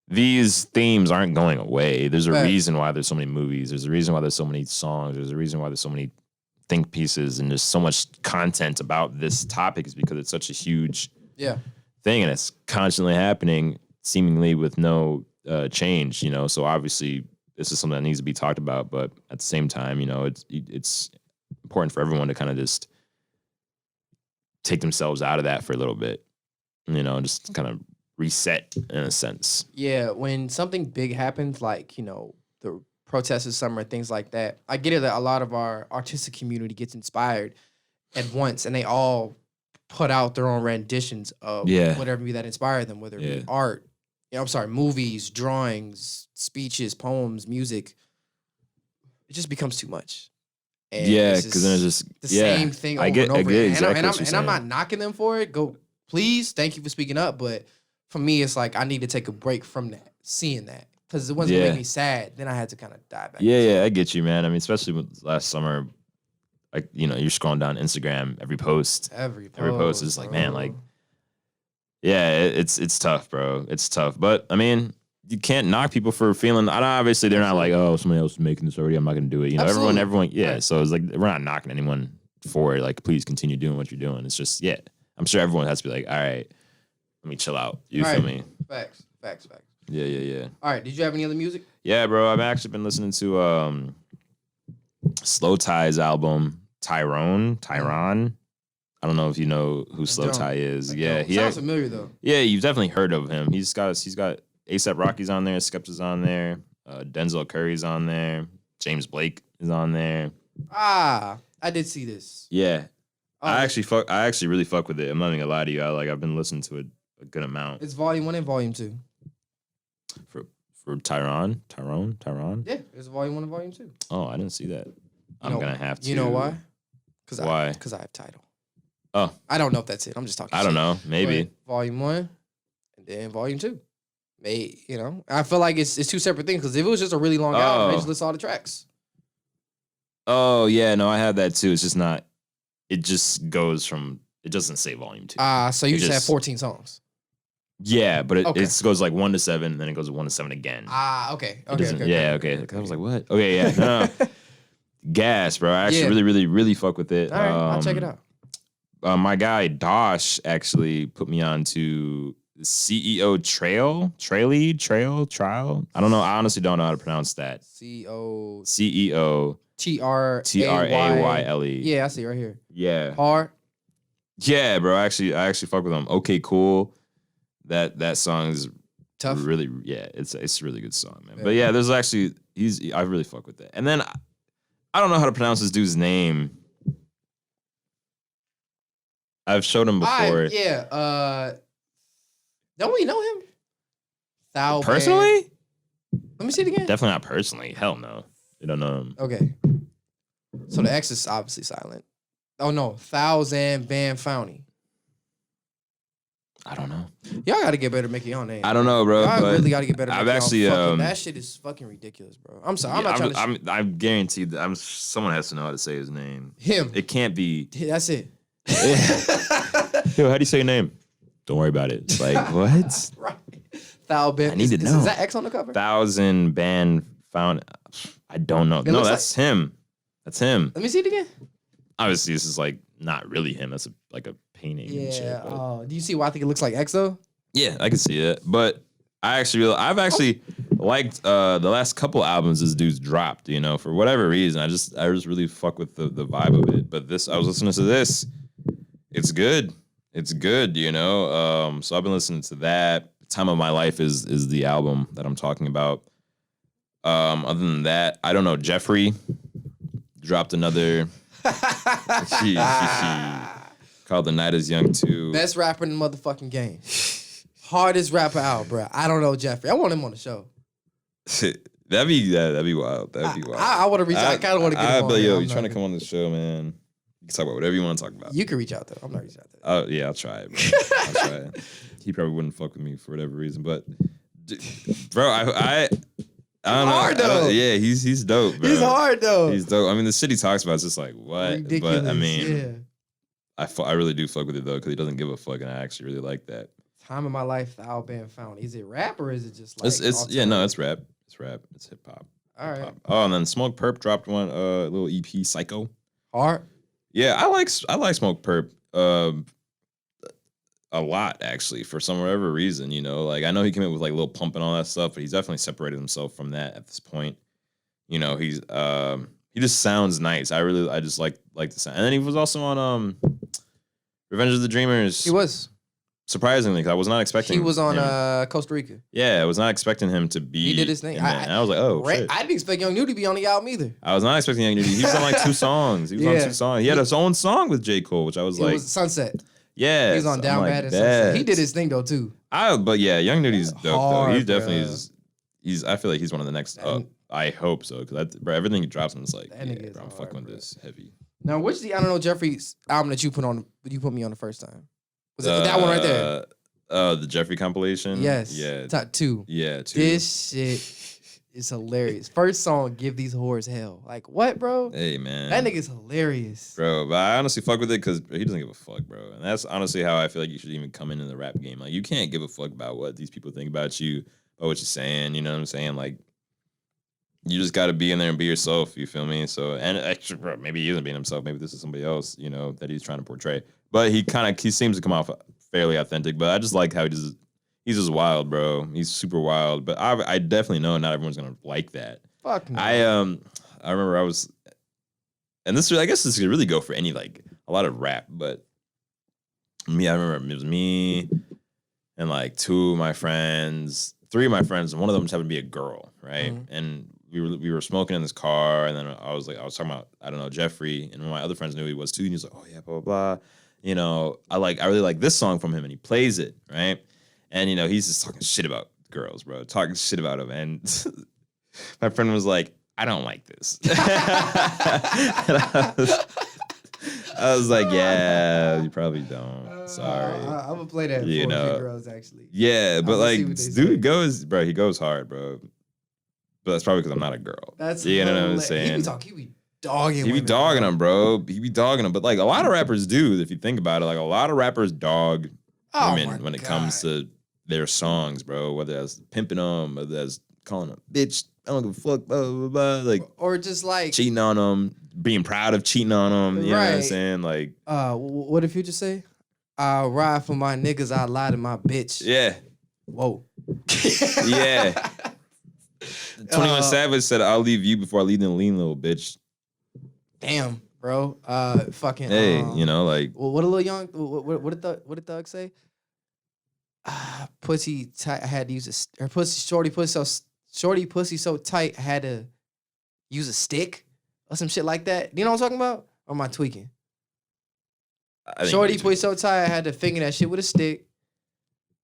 these themes aren't going away. There's a reason why there's so many movies. There's a reason why there's so many songs. There's a reason why there's so many think pieces, and there's so much content about this topic, is because it's such a huge thing, and it's constantly happening, seemingly with no change, you know. So obviously this is something that needs to be talked about, but at the same time, you know, it's important for everyone to kind of just take themselves out of that for a little bit, you know, just kind of reset in a sense. Yeah, when something big happens, like, you know, the protests this summer, things like that, I get it that a lot of our artistic community gets inspired at once, and they all put out their own renditions of whatever that inspired them, whether it be art, you know, movies, drawings, speeches, poems, music. It just becomes too much. And because then it's just the same thing over and over again. Exactly, and I'm not knocking them for it. Please, thank you for speaking up. But for me, it's like I need to take a break from that, seeing that. Because it wasn't make me sad. Then I had to kind of dive back. Yeah, I get you, man. I mean, especially with last summer, like, you know, you're scrolling down Instagram, every post is like, man, like, it's tough, bro. It's tough. But I mean, you can't knock people for feeling. Obviously, they're not like, oh, somebody else is making this already, I'm not gonna do it. You know, everyone, Right. So it's like we're not knocking anyone for it. Like, please continue doing what you're doing. It's just, I'm sure everyone has to be like, all right, let me chill out. You feel me? Facts. Yeah. All right. Did you have any other music? Yeah, bro. I've actually been listening to Slow Tie's album, Tyron. I don't know if you know who Slow Tie is. He sounds familiar though. Yeah, you've definitely heard of him. He's got A$AP Rocky's on there, Skepta's on there, Denzel Curry's on there, James Blake is on there. I did see this. Yeah. I actually really fuck with it. I'm not even gonna lie to you. I've been listening to it a good amount. It's volume 1 and volume 2. For Tyron? Yeah, it's volume 1 and volume 2. Oh, I didn't see that. I'm gonna have to. You know why? Why? Because I have Tidal. Oh. I don't know if that's it. I'm just talking I don't know. Maybe. But volume 1 and then volume 2. You know, I feel like it's two separate things, because if it was just a really long album, they just list all the tracks. Oh, yeah. No, I have that too. It's just not. It just goes from. It doesn't say volume 2. So you just have 14 songs. Yeah, but it goes like 1 to 7, and then it goes 1 to 7 again. Okay. Okay. I was like, what? Okay, yeah. No. Gas, bro. I actually really, really fuck with it. All right, I'll check it out. My guy Dosh actually put me on to CEO Trail. I don't know. I honestly don't know how to pronounce that. CEO Trayle. Yeah, I see it right here. Yeah. Hard. Yeah, bro. I actually fuck with him. Okay, cool. That song is Tough. Really, yeah. It's a really good song, man. Yeah. But yeah, there's actually I really fuck with that. And then I don't know how to pronounce this dude's name. I've showed him before. Don't we know him? Personally? Let me see it again. Definitely not personally. Hell no. You don't know him. Okay. So the X is obviously silent. Oh no, Thousand Van Founty. I don't know. Y'all gotta get better at making your own name. I don't know, bro. Y'all really gotta get better at making your own actually that shit is fucking ridiculous, bro. I'm sorry. I'm guaranteed that someone has to know how to say his name. Him. It can't be. That's it. Yo, how do you say your name? Don't worry about it. It's like, what? Right. Thousand. I need to know. Is that X on the cover? Thousand Band Found. I don't know. No, that's him. That's him. Let me see it again. Obviously, this is like not really him. That's like a painting. Yeah. And shit, Oh, do you see why I think it looks like X though? Yeah, I can see it. But I've actually liked the last couple albums this dude's dropped. You know, for whatever reason, I just really fuck with the vibe of it. But I was listening to this. It's good. It's good, you know. So I've been listening to that. Time of My Life is the album that I'm talking about. Other than that, I don't know. Jeffrey dropped another called The Night Is Young 2. Best rapper in the motherfucking game. Hardest rapper out, bro. I don't know Jeffrey. I want him on the show. That'd be wild. That'd be wild. I want to reach out. I kind of want to get him on. But yo, you trying to come on the show, man? You can talk about whatever you want to talk about. You can reach out though. I'm not reaching out though. Oh yeah, I'll try it. Bro. I'll try it. He probably wouldn't fuck with me for whatever reason, but bro, I don't know. Hard though. Yeah, he's dope, bro. He's hard though. He's dope. I mean, the shit he talks about is just like what? Ridiculous. But I mean, yeah. I really do fuck with it though because he doesn't give a fuck, and I actually really like that. Time of My Life, Thou Been Found. Is it rap or is it just like? It's yeah, no, it's rap. It's rap. It's hip hop. All right. Hip-hop. Oh, and then Smoke Perp dropped one little EP, Psycho. Hard. Yeah, I like Smoke Perp a lot actually for some whatever reason, you know. Like I know he came in with like Lil Pump and all that stuff, but he's definitely separated himself from that at this point. You know, he just sounds nice. I just like the sound. And then he was also on Revenge of the Dreamers. He was. Surprisingly, because I was not expecting. He was on Costa Rica. Yeah, I was not expecting him to be. He did his thing. And I was like, oh, shit. I didn't expect Young Nudy to be on the album either. I was not expecting Young Nudy. He was on like 2 songs. He was on 2 songs. He had his own song with J. Cole, which I was like. It was Sunset. Yeah. He was on Down Bad and Sunset. He did his thing though too. But yeah, Young Nudy's dope hard, though. He definitely is. I feel like he's one of the next up. I hope so because everything he drops, I'm like, yeah, bro, I'm fucking with this heavy. Now, which the I Don't Know Jeffrey's album that you put me on the first time? Was it that one right there? The Jeffrey compilation. Yes. Yeah. Top 2. Yeah. 2. This shit is hilarious. First song, Give These Whores Hell. Like what, bro? Hey man, that nigga's hilarious, bro. But I honestly fuck with it because he doesn't give a fuck, bro. And that's honestly how I feel like you should even come into the rap game. Like you can't give a fuck about what these people think about you, about what you're saying. You know what I'm saying? Like you just got to be in there and be yourself. You feel me? So and actually, bro, maybe he isn't being himself. Maybe this is somebody else. You know that he's trying to portray. But he seems to come off fairly authentic. But I just like how he's just wild, bro. He's super wild. But I definitely know not everyone's gonna like that. Fuck no. I remember I was, and I guess this could really go for any like a lot of rap. But I remember it was me and like 2 of my friends, 3 of my friends, and one of them just happened to be a girl, right? Mm-hmm. And we were smoking in this car, and then I was talking about I don't know Jeffrey, and one of my other friends knew he was too, and he was like, oh yeah, blah blah blah. You know, I really like this song from him, and he plays it, right? And you know, he's just talking shit about girls, bro, talking shit about him, and my friend was like, I don't like this. I was like, yeah, you probably don't. Sorry. I'm gonna play that for you girls, actually. Yeah, but like, dude he goes hard, bro. But that's probably because I'm not a girl. That's you know what I'm saying. He be dogging. He be dogging them, bro. He be dogging them. But like a lot of rappers do, if you think about it. Like a lot of rappers dog women when it comes to their songs, bro. Whether that's pimping them, whether that's calling them bitch, I don't give a fuck, blah blah blah. Like or just like cheating on them, being proud of cheating on them. You know what I'm saying? Like, what did Future say? I ride for my niggas, I lie to my bitch. Yeah. Whoa. Yeah. 21 Savage said, I'll leave you before I leave the lean, little bitch. Damn, bro. Fucking. Hey, you know, like. What a little young. What did Thug say? Pussy tight. I had to use her pussy. Shorty pussy so tight. I had to use a stick or some shit like that. You know what I'm talking about? Or am I tweaking? Shorty pussy so tight. I had to finger that shit with a stick.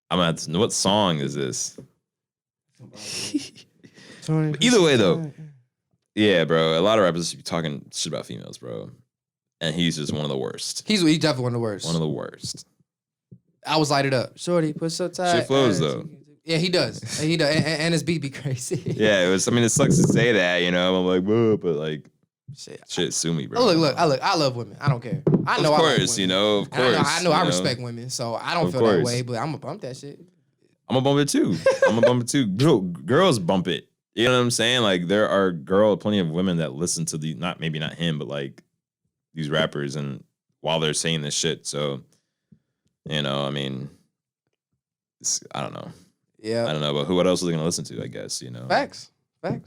I'm at. What song is this? Either way, though. Yeah, bro. A lot of rappers be talking shit about females, bro. And he's just one of the worst. He's definitely one of the worst. One of the worst. I was lighted up. Shorty, put so tight. Shit flows, though. Yeah, he does. He does. And his beat be crazy. Yeah, it sucks to say that, you know. I'm like, whoa, but like, shit, sue me, bro. Look, I love women. I don't care. I know. Of course, you know, of course. I know I respect women, so I don't feel that way, but I'm going to bump that shit. I'm going to bump it too. Girls bump it. You know what I'm saying? Like, there are plenty of women that listen to maybe not him, but like these rappers, and while they're saying this shit. So, you know, I mean, I don't know. Yeah. I don't know, but what else are they going to listen to, I guess, you know? Facts. All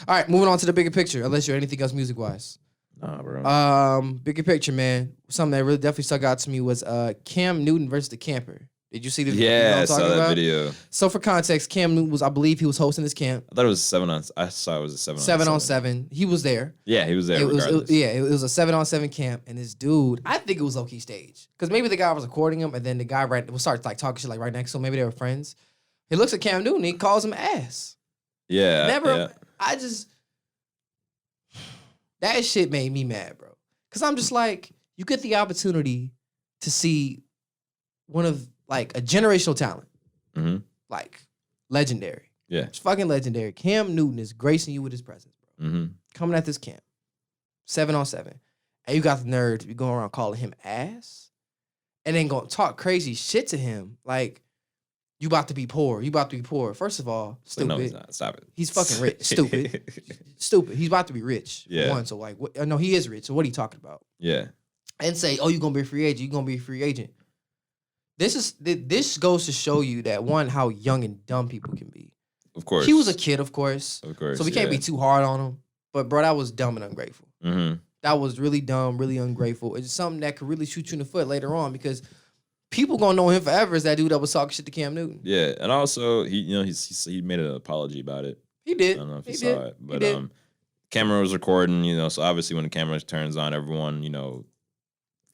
right, moving on to the bigger picture, unless you're anything else music-wise. Nah, bro. Bigger picture, man. Something that really definitely stuck out to me was Cam Newton versus the Camper. Did you see the video? Yeah, I saw that video. So for context, Cam Newton I believe he was hosting this camp. I thought it was I saw it was a 7-on-7. He was there. Yeah, he was there. It was a 7-on-7 camp, and this dude, I think it was low-key staged. Because maybe the guy was recording him, and then the guy started like talking shit like right next to him. Maybe they were friends. He looks at Cam Newton, and he calls him ass. Yeah. That shit made me mad, bro. Because I'm just like, you get the opportunity to see one of, like, a generational talent. Mm-hmm. Like, legendary. Yeah. It's fucking legendary. Cam Newton is gracing you with his presence, bro. Mm-hmm. Coming at this camp. 7-on-7. And you got the nerve to be going around calling him ass. And then going to talk crazy shit to him. Like, you about to be poor. First of all, stupid. No, he's not. Stop it. He's fucking rich. Stupid. He's about to be rich. Yeah. One, so like, no, he is rich. So what are you talking about? Yeah. And say, oh, you're going to be a free agent. This goes to show you that, one, how young and dumb people can be. Of course. He was a kid, of course. So we can't be too hard on him. But, bro, that was dumb and ungrateful. Mm-hmm. That was really dumb, really ungrateful. It's something that could really shoot you in the foot later on, because people gonna know him forever as that dude that was talking shit to Cam Newton. Yeah, and also he made an apology about it. He did. I don't know if you saw it, but camera was recording. You know, so obviously when the camera turns on, everyone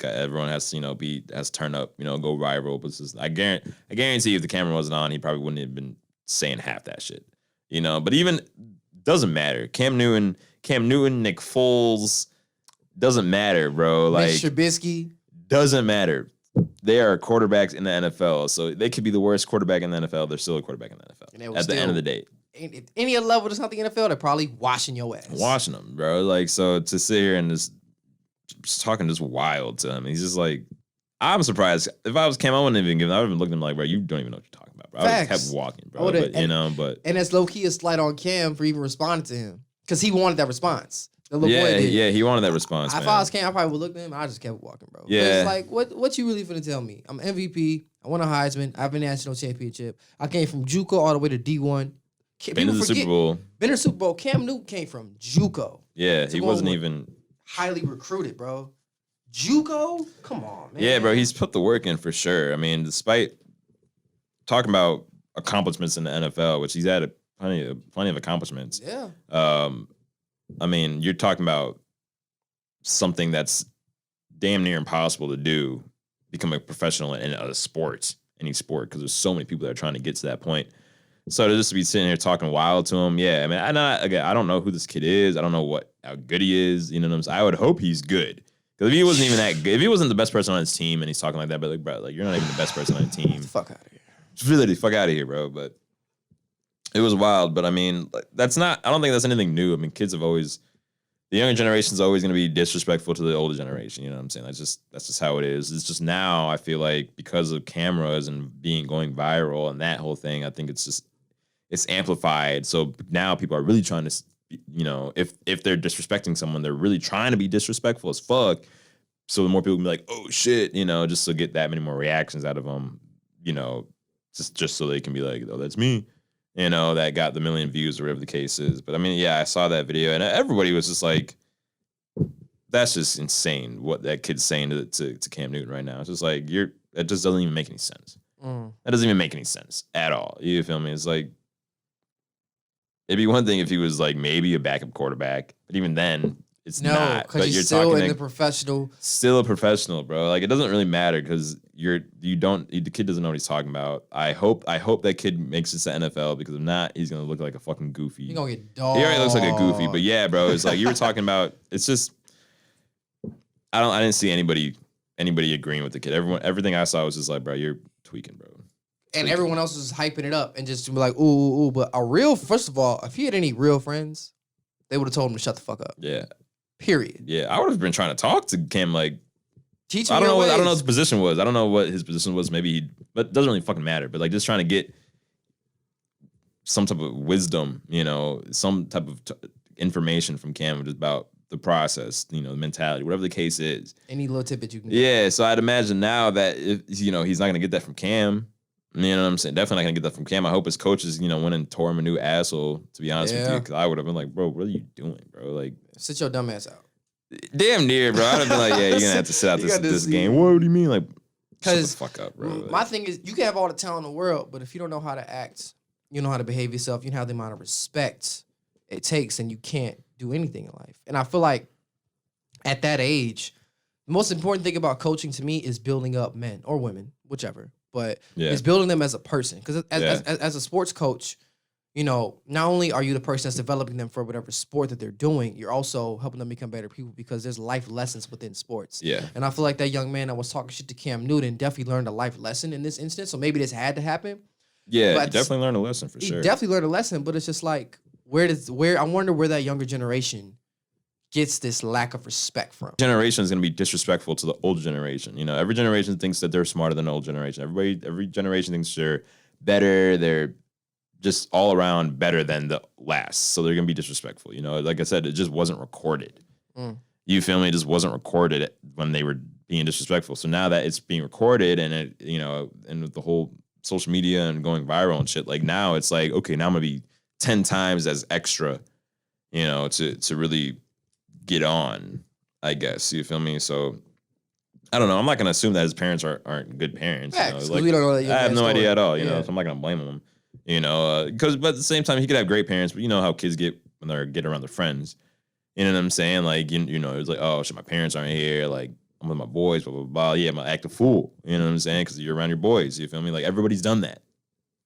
has to has to turn up. You know, go viral. But I guarantee if the camera wasn't on, he probably wouldn't have been saying half that shit. You know, but even doesn't matter. Cam Newton, Nick Foles, doesn't matter, bro. Like Mitch Trubisky, doesn't matter. They are quarterbacks in the NFL, so they could be the worst quarterback in the NFL. They're still a quarterback in the NFL at the end of the day. If any other level that's not the NFL, they're probably washing your ass. Washing them, bro. Like, so to sit here and just talking just wild to him, he's just like, I'm surprised. If I was Cam, I wouldn't even give him. I would have been looking at him like, bro, you don't even know what you're talking about, bro. I would have kept walking, bro. And that's low key a slight on Cam for even responding to him, because he wanted that response. Yeah, he wanted that response. If I was Cam, I probably would look at him. I just kept walking, bro. Yeah, it's like, what you really finna tell me? I'm MVP. I won a Heisman. I have a national championship. I came from JUCO all the way to D1. Been to the Super Bowl. Been to the Super Bowl. Cam Newton came from JUCO. Yeah, he wasn't even highly recruited, bro. JUCO? Come on, man. Yeah, bro, he's put the work in for sure. I mean, despite talking about accomplishments in the NFL, which he's had plenty of accomplishments. Yeah. I mean, you're talking about something that's damn near impossible to do, become a professional in a sport, any sport, because there's so many people that are trying to get to that point. So to just be sitting here talking wild to him, yeah, I mean, I don't know who this kid is. I don't know how good he is. You know what I'm saying? I would hope he's good. Because if he wasn't even that good, if he wasn't the best person on his team and he's talking like that, but like, bro, like, you're not even the best person on the team. Fuck out of here. Just really fuck out of here, bro. But it was wild. But I mean, I don't think that's anything new. I mean, the younger generation's always going to be disrespectful to the older generation. You know what I'm saying? That's just how it is. It's just now, I feel like, because of cameras and going viral and that whole thing, I think it's amplified. So now people are really trying to, you know, if they're disrespecting someone, they're really trying to be disrespectful as fuck. so the more people can be like, oh shit, you know, just to get that many more reactions out of them, you know, just so they can be like, oh, that's me, you know, that got the 1 million views or whatever the case is. But I mean, yeah, I saw that video and everybody was just like, that's just insane what that kid's saying to Cam Newton right now. It's just like, that just doesn't even make any sense. That doesn't even make any sense at all. You feel me? It's like, it'd be one thing if he was like maybe a backup quarterback, but even then, it's not. Because he's still in the professional. Still a professional, bro. Like, it doesn't really matter because the kid doesn't know what he's talking about. I hope that kid makes it to NFL because if not, he's gonna look like a fucking goofy. He's gonna get dogged. He already looks like a goofy, but yeah, bro. It's like you were talking about. It's just I didn't see anybody agreeing with the kid. Everything I saw was just like, bro, you're tweaking, bro. And everyone else was hyping it up and just be like, ooh. But first of all, if he had any real friends, they would have told him to shut the fuck up. Yeah. Period. Yeah, I would have been trying to talk to Cam. Like, teach him. I don't know what his position was. I don't know what his position was. Maybe but it doesn't really fucking matter. But like, just trying to get some type of wisdom, you know, some type of information from Cam just about the process, you know, the mentality, whatever the case is. Any little tidbit you can get. Yeah, so I'd imagine now that you know he's not gonna get that from Cam. You know what I'm saying? Definitely not gonna get that from Cam. I hope his coaches, you know, went and tore him a new asshole. To be honest with you, because I would have been like, bro, what are you doing, bro? Like, sit your dumb ass out. Damn near, bro. I'd have been like, yeah, you're gonna have to sit out this game. What do you mean? Like, shut the fuck up, bro. My thing is, you can have all the talent in the world, but if you don't know how to act, you know how to behave yourself, you know how the amount of respect it takes, and you can't do anything in life. And I feel like at that age, the most important thing about coaching to me is building up men or women, whichever. But it's building them as a person. Because as a sports coach, you know, not only are you the person that's developing them for whatever sport that they're doing, you're also helping them become better people because there's life lessons within sports. Yeah. And I feel like that young man that was talking shit to Cam Newton definitely learned a life lesson in this instance. So maybe this had to happen. Yeah, he definitely learned a lesson for sure. He definitely learned a lesson, but it's just like, I wonder where that younger generation gets this lack of respect from. Generation is going to be disrespectful to the old generation. You know, every generation thinks that they're smarter than the old generation. Every generation thinks they're better. They're just all around better than the last. So they're going to be disrespectful. You know, like I said, it just wasn't recorded. You feel me? It just wasn't recorded when they were being disrespectful. So now that it's being recorded and it, you know, and with the whole social media and going viral and shit, like now it's like, okay, now I'm going to be 10 times as extra, you know, to really get on, I guess. You feel me? So I don't know. I'm not gonna assume that his parents aren't good parents. Facts, you know? Like, we don't know that I have no idea at all. You know, so I'm not gonna blame him. You know, but at the same time, he could have great parents. But you know how kids get when they're getting around their friends. You know what I'm saying? Like you know, it's like, oh shit, my parents aren't here. Like I'm with my boys. Blah blah blah. Yeah, I'm gonna act a fool. You know what I'm saying? Because you're around your boys. You feel me? Like everybody's done that.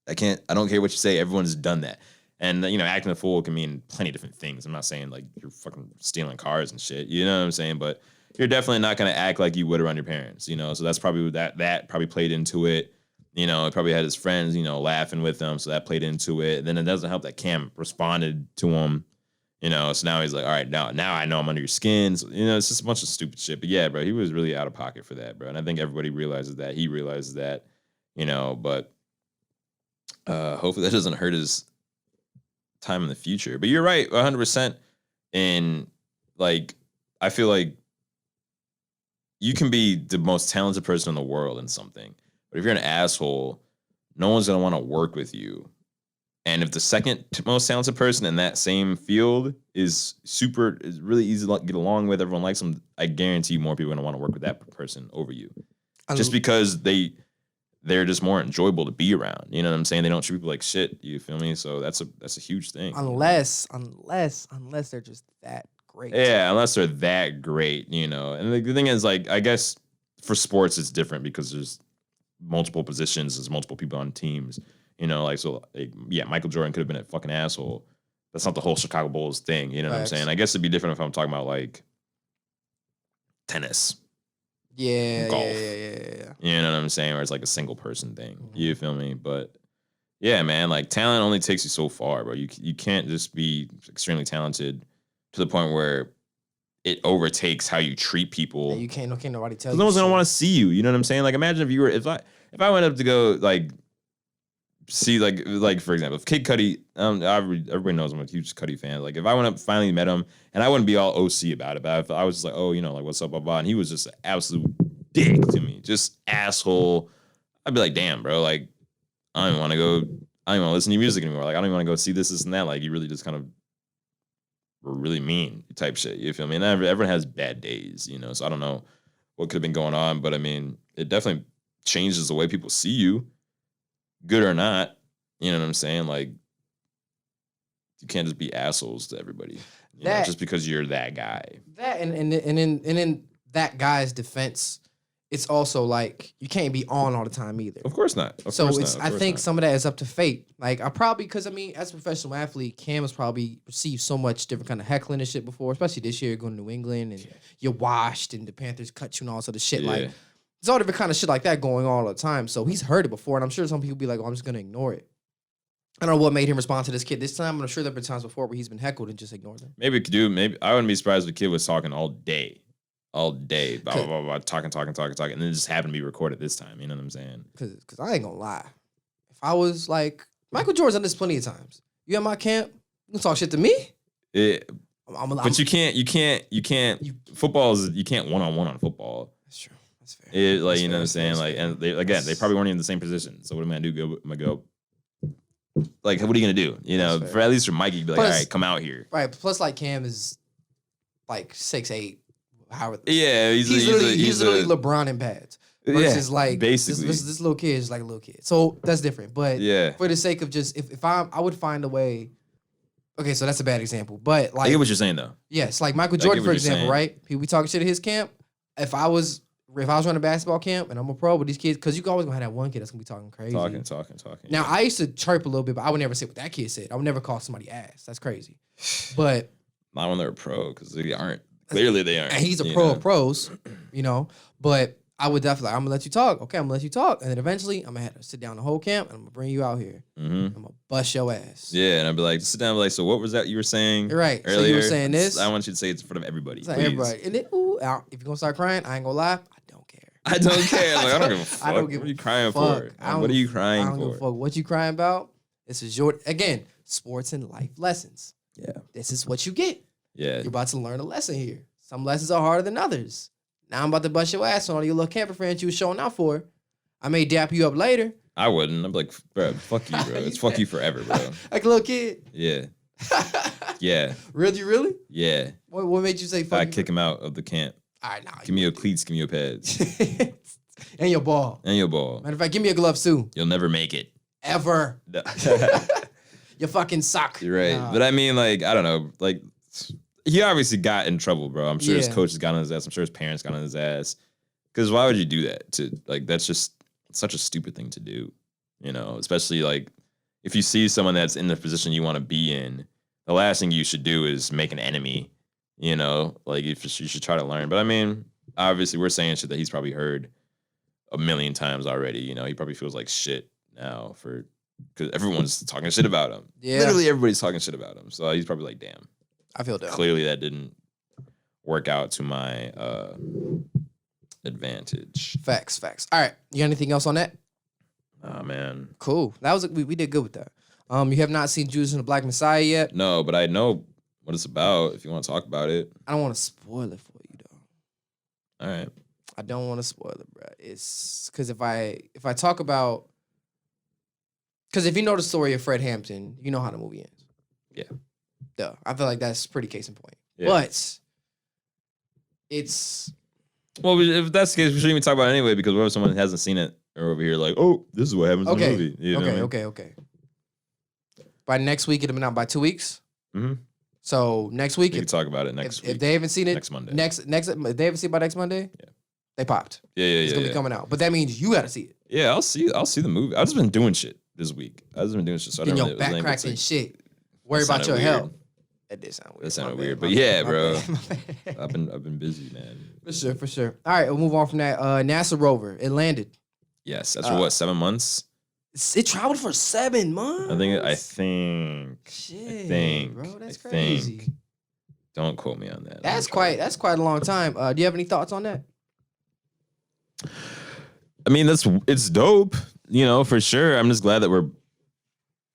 I don't care what you say. Everyone's done that. And, you know, acting a fool can mean plenty of different things. I'm not saying, like, you're fucking stealing cars and shit. You know what I'm saying? But you're definitely not going to act like you would around your parents, you know? So that's probably that probably played into it. You know, he probably had his friends, you know, laughing with him. So that played into it. Then it doesn't help that Cam responded to him, you know? So now he's like, all right, now I know I'm under your skin. So, you know, it's just a bunch of stupid shit. But, yeah, bro, he was really out of pocket for that, bro. And I think everybody realizes that. He realizes that, you know? But hopefully that doesn't hurt his time in the future. But you're right 100%. And like I feel like you can be the most talented person in the world in something, but if you're an asshole, no one's gonna want to work with you. And if the second most talented person in that same field is really easy to get along with, everyone likes them, I guarantee more people are gonna want to work with that person over you. Just because they're just more enjoyable to be around. You know what I'm saying? They don't treat people like shit. You feel me? So that's a huge thing. Unless they're just that great. Yeah, unless they're that great, you know. And the thing is, like, I guess for sports it's different because there's multiple positions, there's multiple people on teams. You know, like, so, like, yeah, Michael Jordan could have been a fucking asshole. That's not the whole Chicago Bulls thing. You know what I'm saying? I guess it'd be different if I'm talking about, like, tennis. Yeah, golf. Yeah. You know what I'm saying? Where it's like a single person thing. Mm-hmm. You feel me? But yeah, man, like talent only takes you so far, bro. You can't just be extremely talented to the point where it overtakes how you treat people. Yeah, you can't nobody tell you. No one's gonna want to see you. You know what I'm saying? Like imagine if I went up to go like see like for example, if Kid Cudi, everybody knows I'm a huge Cudi fan. Like if I went up finally met him, and I wouldn't be all OC about it, but if I was just like, oh, like what's up, blah blah, and he was just an absolute dick to me, just asshole. I'd be like, damn, bro, like I don't even want to listen to your music anymore. Like I don't even want to go see this and that. Like you really just kind of were really mean type shit. You feel me? And everyone has bad days, So I don't know what could have been going on, but I mean, it definitely changes the way people see you, good or not. You know what I'm saying? Like, you can't just be assholes to everybody, just because you're that guy. That and in that guy's defense, it's also like you can't be on all the time either. Of course not. I think some of that is up to fate. Like because as a professional athlete, Cam has probably received so much different kind of heckling and shit before, especially this year going to New England and you're washed and the Panthers cut you and all sort of shit. Like there's all different kind of shit like that going on all the time. So he's heard it before, and I'm sure some people be like, "Oh, I'm just gonna ignore it." I don't know what made him respond to this kid this time. I'm sure there have been times before where he's been heckled and just ignored them. Maybe I wouldn't be surprised if the kid was talking all day, blah blah blah blah, talking, and then it just happened to be recorded this time. You know what I'm saying? Because I ain't gonna lie, if I was like Michael Jordan's done this plenty of times. You at my camp, you gonna talk shit to me? But you can't. Football is you can't one-on-one on football. That's true. That's fair. You know what I'm saying? Like, and they probably weren't even in the same position. So what am I gonna do? I'm gonna go. Like, what are you gonna do? For at least for Mikey, you'd be like, all right, come out here. Right. Plus, like Cam is like 6'8". Yeah, he's literally LeBron in pads. Versus like basically this little kid is like a little kid. So that's different. But for the sake of just if I would find a way. Okay, so that's a bad example. But like, I get what you're saying though. Yes, like Michael Jordan, for example, right? We talking shit at his camp. If I was running a basketball camp and I'm a pro with these kids, because you always gonna have that one kid that's gonna be talking crazy. Talking. Now, I used to chirp a little bit, but I would never say what that kid said. I would never call somebody ass. That's crazy. But not when they're a pro, because they aren't. Clearly they aren't. And he's a pro of pros, But I would definitely, I'm gonna let you talk. Okay, I'm gonna let you talk. And then eventually I'm gonna have to sit down the whole camp and I'm gonna bring you out here. Mm-hmm. I'm gonna bust your ass. Yeah, and I'd be like, sit down and be like, so what was that you were saying? You're right. Earlier? So you were saying this. I want you to say it in front of everybody. It's like everybody. And then, if you're gonna start crying, I ain't gonna lie, I don't care. I don't care. Like, I don't give a fuck. What are you crying for? What are you crying for? I don't give a fuck. What you crying about? This is again, sports and life lessons. Yeah. This is what you get. Yeah. You're about to learn a lesson here. Some lessons are harder than others. Now I'm about to bust your ass on all your little camper friends you was showing out for. I may dap you up later. I wouldn't. I'm like, bro, fuck you, bro. It's fuck you forever, bro. Like a little kid? Yeah. Yeah. Really? Yeah. What made you say fuck? I'd kick him out of the camp. All right, nah. Give me your cleats, give me your pads. And your ball. Matter of fact, give me a glove too. You'll never make it. Ever. No. You fucking suck. You're right. Nah. But I mean, like, I don't know. Like, he obviously got in trouble, bro. I'm sure his coaches got on his ass. I'm sure his parents got on his ass. Because why would you do that? That's just such a stupid thing to do. Especially like if you see someone that's in the position you want to be in, the last thing you should do is make an enemy. Like you should try to learn. But I mean, obviously we're saying shit that he's probably heard a million times already. He probably feels like shit now because everyone's talking shit about him. Yeah. Literally everybody's talking shit about him. So he's probably like, damn. I feel down. Clearly that didn't work out to my advantage. Facts. All right. You got anything else on that? Oh, man. Cool. That was we did good with that. You have not seen Judas and the Black Messiah yet? No, but I know what it's about if you want to talk about it. I don't want to spoil it for you, though. All right. I don't want to spoil it, bro. It's because if I talk about... Because if you know the story of Fred Hampton, you know how the movie ends. Yeah. Duh. I feel like that's pretty case in point. Yeah. But it's... Well, if that's the case, we shouldn't even talk about it anyway, because what if someone hasn't seen it or over here like, oh, this is what happens in the movie. You know what I mean? Okay. By next week, it'll be out by 2 weeks. Mm-hmm. So next week... We can talk about it next week. If they haven't seen it... Next Monday. If they haven't seen it by next Monday, they popped. Yeah. It's going to be coming out. But that means you got to see it. Yeah, I'll see the movie. I've just been doing shit this week. So I don't your back crack and shit. Worry about your health. That did sound weird. That sounded weird, but yeah, bro. I've been busy, man. For sure. All right, we'll move on from that. NASA Rover, it landed. Yes, that's for 7 months. It traveled for 7 months. I think. Shit, bro, that's crazy. Don't quote me on that. That's quite a long time. Do you have any thoughts on that? I mean, it's dope, for sure. I'm just glad that we're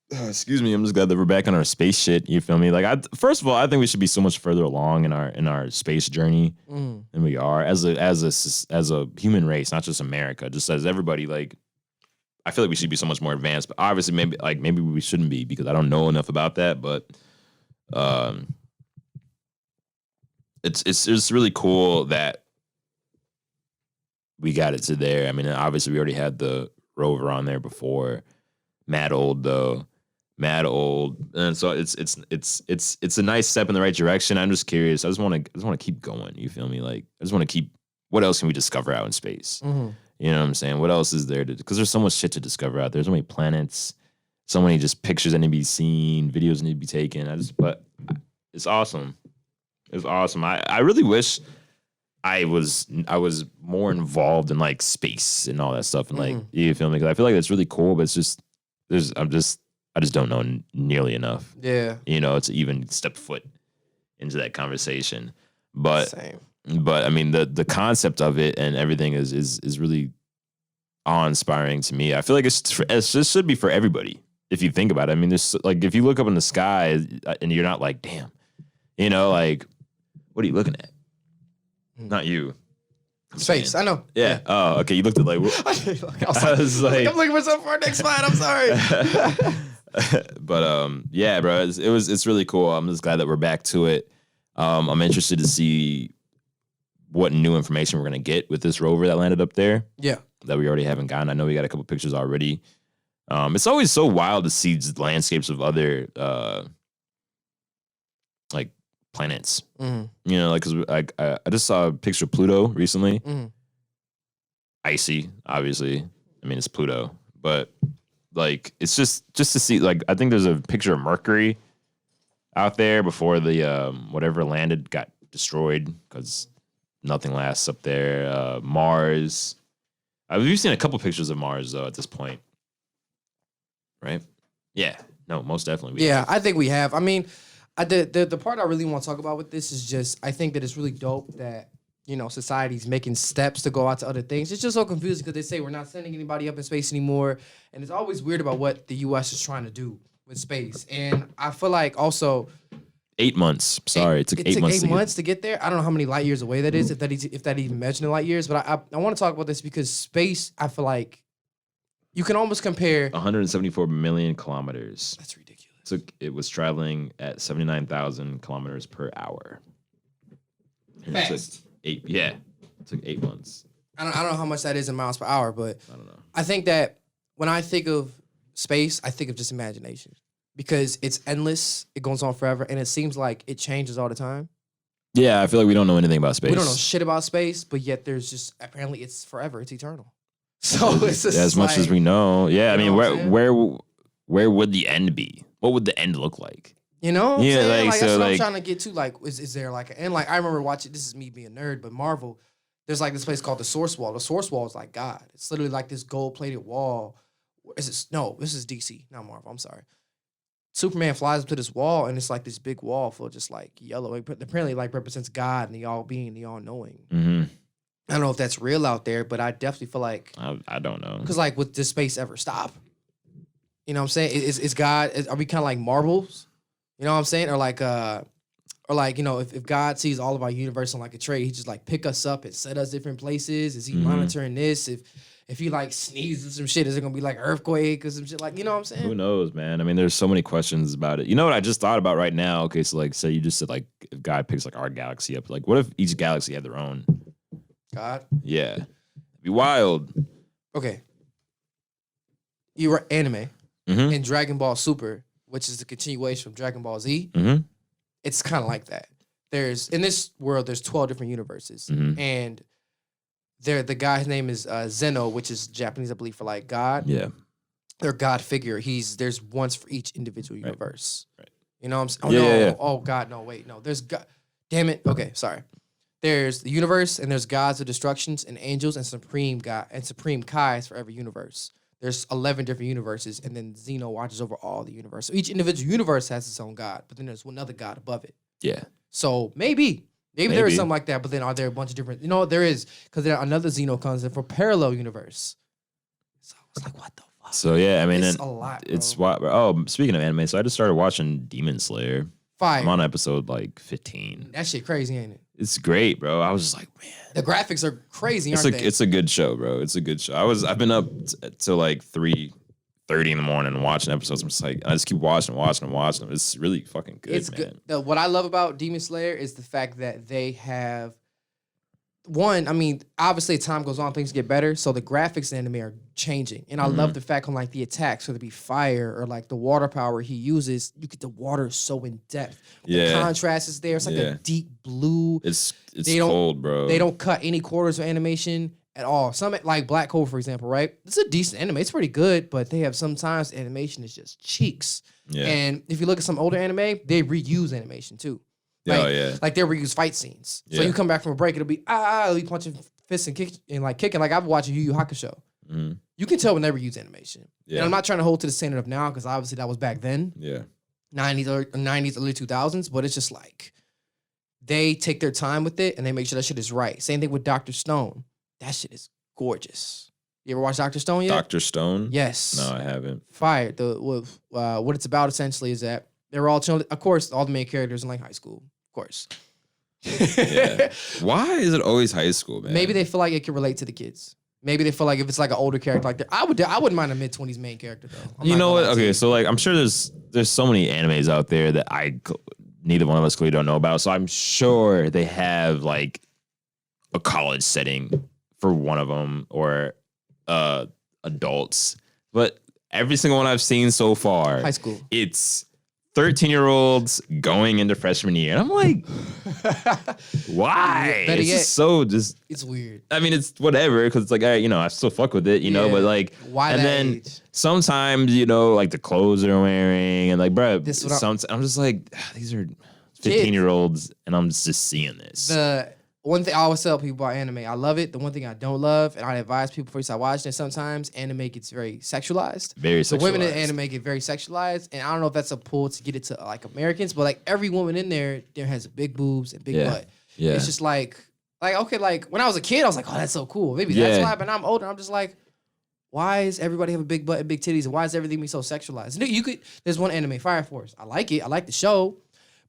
Excuse me, I'm just glad that we're back on our space shit. You feel me? Like, first of all, I think we should be so much further along in our space journey than we are as a human race, not just America, just as everybody. Like, I feel like we should be so much more advanced, but obviously, maybe we shouldn't be because I don't know enough about that. But it's just really cool that we got it to there. I mean, obviously, we already had the rover on there before. Mad old though. Mad old, and so it's a nice step in the right direction. I'm just curious. I just want to keep going. You feel me? Like I just want to keep. What else can we discover out in space? You know what I'm saying? What else is there to? Because there's so much shit to discover out there. There's so many planets, so many just pictures that need to be seen, videos that need to be taken. But it's awesome. It's awesome. I really wish I was more involved in like space and all that stuff and like you feel me? Because I feel like that's really cool, but it's just I just don't know nearly enough. Yeah. You know, to even step foot into that conversation. But Same. But I mean the concept of it and everything is really awe-inspiring to me. I feel like it just should be for everybody if you think about it. I mean, there's like if you look up in the sky and you're not like, damn, you know, like what are you looking at? Not you. Space. I know. Yeah. Oh, okay. You looked at like. I was like, I'm looking for something for our next slide. I'm sorry. But yeah, bro, it's really cool. I'm just glad that we're back to it. I'm interested to see what new information we're gonna get with this rover that landed up there. Yeah, that we already haven't gotten. I know we got a couple pictures already. It's always so wild to see landscapes of other like planets. You know, like because I just saw a picture of Pluto recently. Icy, obviously. I mean, it's Pluto, but. Like it's just to see. Like I think there's a picture of Mercury out there before the whatever landed got destroyed because nothing lasts up there. Mars. We've seen a couple pictures of Mars though at this point, right? Yeah. No, most definitely. Yeah, I think we have. I mean, the part I really want to talk about with this is just I think that it's really dope that. You know, society's making steps to go out to other things. It's just so confusing because they say we're not sending anybody up in space anymore. And it's always weird about what the U.S. is trying to do with space. And I feel like also... 8 months. Sorry, it took 8 months. 8 months to get there. I don't know how many light years away that is, if that even measured in light years. But I want to talk about this because space, I feel like you can almost compare... 174 million kilometers. That's ridiculous. So it was traveling at 79,000 kilometers per hour. Fast. It took 8 months. I don't know how much that is in miles per hour, but I don't know. I think that when I think of space, I think of just imagination because it's endless, it goes on forever, and it seems like it changes all the time. Yeah, I feel like we don't know anything about space. We don't know shit about space, but yet there's just apparently it's forever, it's eternal. So it's just as much as we know. Yeah, I mean, where would the end be? What would the end look like? You know, yeah, like that's what I'm trying to get to. Like, is there like an end? Like, I remember watching. This is me being a nerd, but Marvel. There's like this place called the Source Wall. The Source Wall is like God. It's literally like this gold-plated wall. This is DC, not Marvel. I'm sorry. Superman flies up to this wall, and it's like this big wall full of just like yellow. It apparently like represents God and the all-being, the all-knowing. I don't know if that's real out there, but I definitely feel like I don't know because like, would this space ever stop? You know what I'm saying? Is God? Are we kind of like marbles? You know what I'm saying? Or like, you know, if God sees all of our universe on like a tray, he just like pick us up and set us different places. Is he monitoring this? If he like sneezes some shit, is it gonna be like earthquake or some shit? Like, you know what I'm saying? Who knows, man? I mean, there's so many questions about it. You know what I just thought about right now? Okay, so like, say you just said like, if God picks like our galaxy up, like, what if each galaxy had their own God? Yeah, it'd be wild. Okay, you were anime and Dragon Ball Super, which is the continuation from Dragon Ball Z. It's kind of like that. In this world, there's 12 different universes. And the guy's name is Zeno, which is Japanese, I believe, for like God. Yeah. Their God figure. There's ones for each individual universe. Right. You know what I'm saying? Oh God, no, wait, no. There's God. Damn it. Okay, sorry. There's the universe, and there's gods of destructions, and angels, and supreme God, and supreme Kais for every universe. There's 11 different universes, and then Zeno watches over all the universe. So each individual universe has its own God, but then there's another God above it. Yeah. So maybe there is something like that, but then are there a bunch of different... You know, there is, because another Zeno comes in for parallel universe. So I was like, what the fuck? So yeah, I mean, it's a lot. Bro. It's what. Oh, speaking of anime, so I just started watching Demon Slayer. Fire. I'm on episode like 15. That shit crazy, ain't it? It's great, bro. I was just like, man, the graphics are crazy, aren't they? It's a good show, bro. It's a good show. I've been up till like 3:30 in the morning watching episodes. I'm just like, I just keep watching. It's really fucking good. It's man. good. What I love about Demon Slayer is the fact that they have one. I mean, obviously, as time goes on, things get better. So the graphics in anime are changing, and I love the fact on like the attacks, whether it be fire or like the water power he uses. You get the water so in depth. The contrast is there. It's like a deep blue. It's cold, bro. They don't cut any quarters of animation at all. Some like Black Hole, for example, right? It's a decent anime. It's pretty good, but they have sometimes animation is just cheeks. Yeah. And if you look at some older anime, they reuse animation too. Like, like they reuse fight scenes. So you come back from a break, it'll be it'll be punching fists and kicking. Like I've been watching Yu Yu Hakusho. You can tell when they reuse animation. Yeah. And I'm not trying to hold to the standard of now because obviously that was back then. Yeah. 90s, early 2000s, but it's just like they take their time with it and they make sure that shit is right. Same thing with Dr. Stone. That shit is gorgeous. You ever watch Dr. Stone yet? Dr. Stone? Yes. No, I haven't. Fire. What it's about essentially is that they're all children. Of course, all the main characters in like high school. Of course. Yeah. Why is it always high school, man? Maybe they feel like it can relate to the kids. Maybe they feel like if it's like an older character like that. I wouldn't mind a mid-20s main character though. You know what? Okay, so like I'm sure there's so many animes out there that neither one of us clearly don't know about. So I'm sure they have like a college setting for one of them or adults. But every single one I've seen so far, high school, it's 13-year-olds going into freshman year. And I'm like, why? It's weird. I mean, it's whatever, because it's like, I still fuck with it, you know, but like, why and then age? Sometimes, like the clothes they're wearing and like, bro, I'm just like, these are 15-year-olds and I'm just seeing this. The one thing I always tell people about anime, I love it. The one thing I don't love, and I advise people before you start watching it, sometimes anime gets very sexualized. Very sexualized. The women in anime get very sexualized, and I don't know if that's a pull to get it to like Americans, but like every woman in there has big boobs and big butt. Yeah. It's just like okay, like when I was a kid, I was like, oh, that's so cool. Maybe that's why, but now I'm older, I'm just like, why is everybody have a big butt and big titties, and why is everything be so sexualized? There's one anime, Fire Force. I like it. I like the show.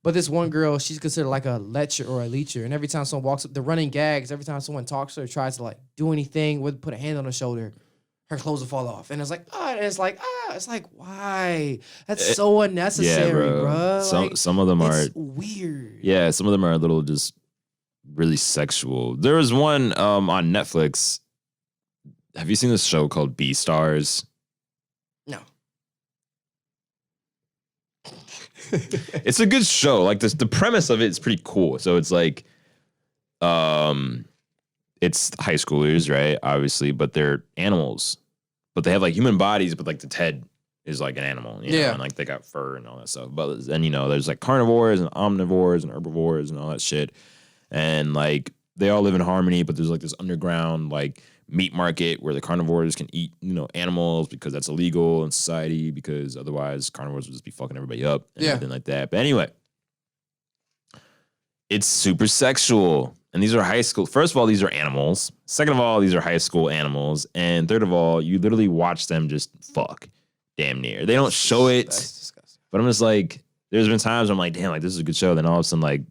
But this one girl, she's considered like a lecher or a leecher. And every time someone walks up, the running gags, every time someone talks to her, tries to like do anything, with put a hand on her shoulder, her clothes will fall off. And it's like, it's like, why? That's so unnecessary, bro. Some of them are weird. Yeah, some of them are a little just really sexual. There was one on Netflix. Have you seen this show called Beastars? No. It's a good show. Like the premise of it is pretty cool. So it's like, it's high schoolers, right? Obviously, but they're animals. But they have like human bodies, but like the head is like an animal. You know? And like they got fur and all that stuff. But then there's like carnivores and omnivores and herbivores and all that shit. And like they all live in harmony. But there's like this underground like meat market where the carnivores can eat, animals because that's illegal in society, because otherwise carnivores would just be fucking everybody up and everything like that. But anyway, it's super sexual. And these are high school. First of all, these are animals. Second of all, these are high school animals. And third of all, you literally watch them just fuck damn near. They don't show it. That's disgusting. But I'm just like, there's been times I'm like, damn, like this is a good show. Then all of a sudden, like,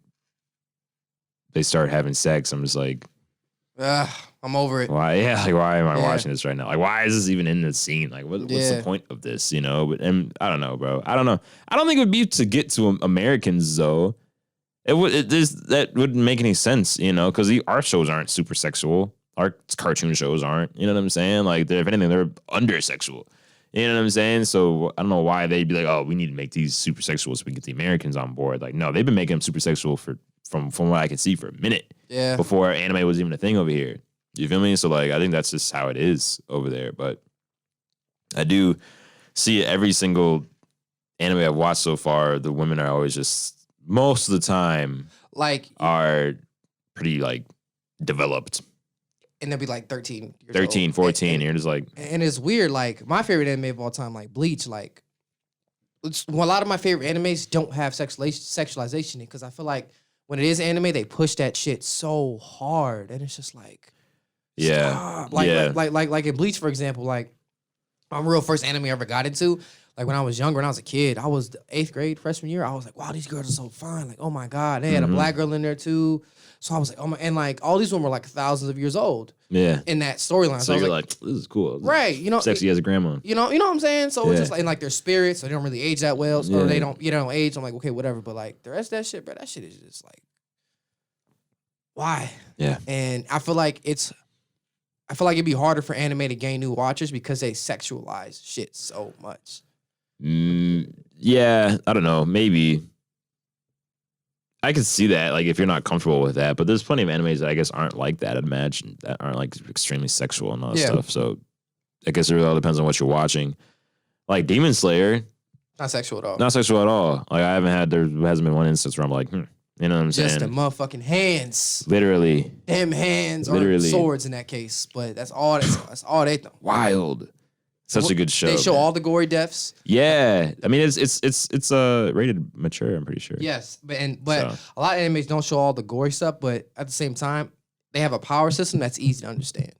they start having sex. I'm just like, I'm over it. Why? Yeah, like why am I watching this right now? Like, why is this even in the scene? Like, what's the point of this? But I don't know, bro. I don't know. I don't think it would be to get to Americans though. That wouldn't make any sense, because our shows aren't super sexual. Our cartoon shows aren't. You know what I'm saying? Like, if anything, they're under sexual. You know what I'm saying? So I don't know why they'd be like, oh, we need to make these super sexual so we get the Americans on board. Like, no, they've been making them super sexual from what I can see for a minute. Yeah. Before anime was even a thing over here. You feel me? So like, I think that's just how it is over there. But I do see every single anime I've watched so far, the women are always just, most of the time, like, are pretty like developed. And they'll be like 13 years 13, 14, and you're just like... And it's weird, like, my favorite anime of all time, like Bleach, like, a lot of my favorite animes don't have sexualization in it, because I feel like when it is anime, they push that shit so hard, and it's just like... Yeah. Stop. Like in Bleach, for example, like, my real first anime I ever got into. Like when I was younger, when I was a kid, I was the 8th grade freshman year. I was like, wow, these girls are so fine. Like, oh my God. They had a black girl in there too. So I was like, oh my, and like all these women were like thousands of years old. Yeah. In that storyline. So I was you're like, this is cool. Right. You know, sexy as a grandma. You know what I'm saying? So it's just like, and like their spirits, so they don't really age that well. So they don't age. I'm like, okay, whatever. But like the rest of that shit, bro, that shit is just like, why? Yeah. And I feel like it'd be harder for anime to gain new watchers because they sexualize shit so much. Yeah, I don't know. Maybe I could see that. Like, if you're not comfortable with that, but there's plenty of animes that I guess aren't like that. I'd imagine that aren't like extremely sexual and all that stuff. So I guess it really all depends on what you're watching. Like Demon Slayer, not sexual at all. Not sexual at all. Like there hasn't been one instance where I'm like, you know what I'm saying? Just the motherfucking hands. Literally. Them hands or swords in that case. But that's all they know. Wild. Such a good show. They show all the gory deaths. Yeah. I mean it's rated mature, I'm pretty sure. Yes. But a lot of animes don't show all the gory stuff, but at the same time, they have a power system that's easy to understand.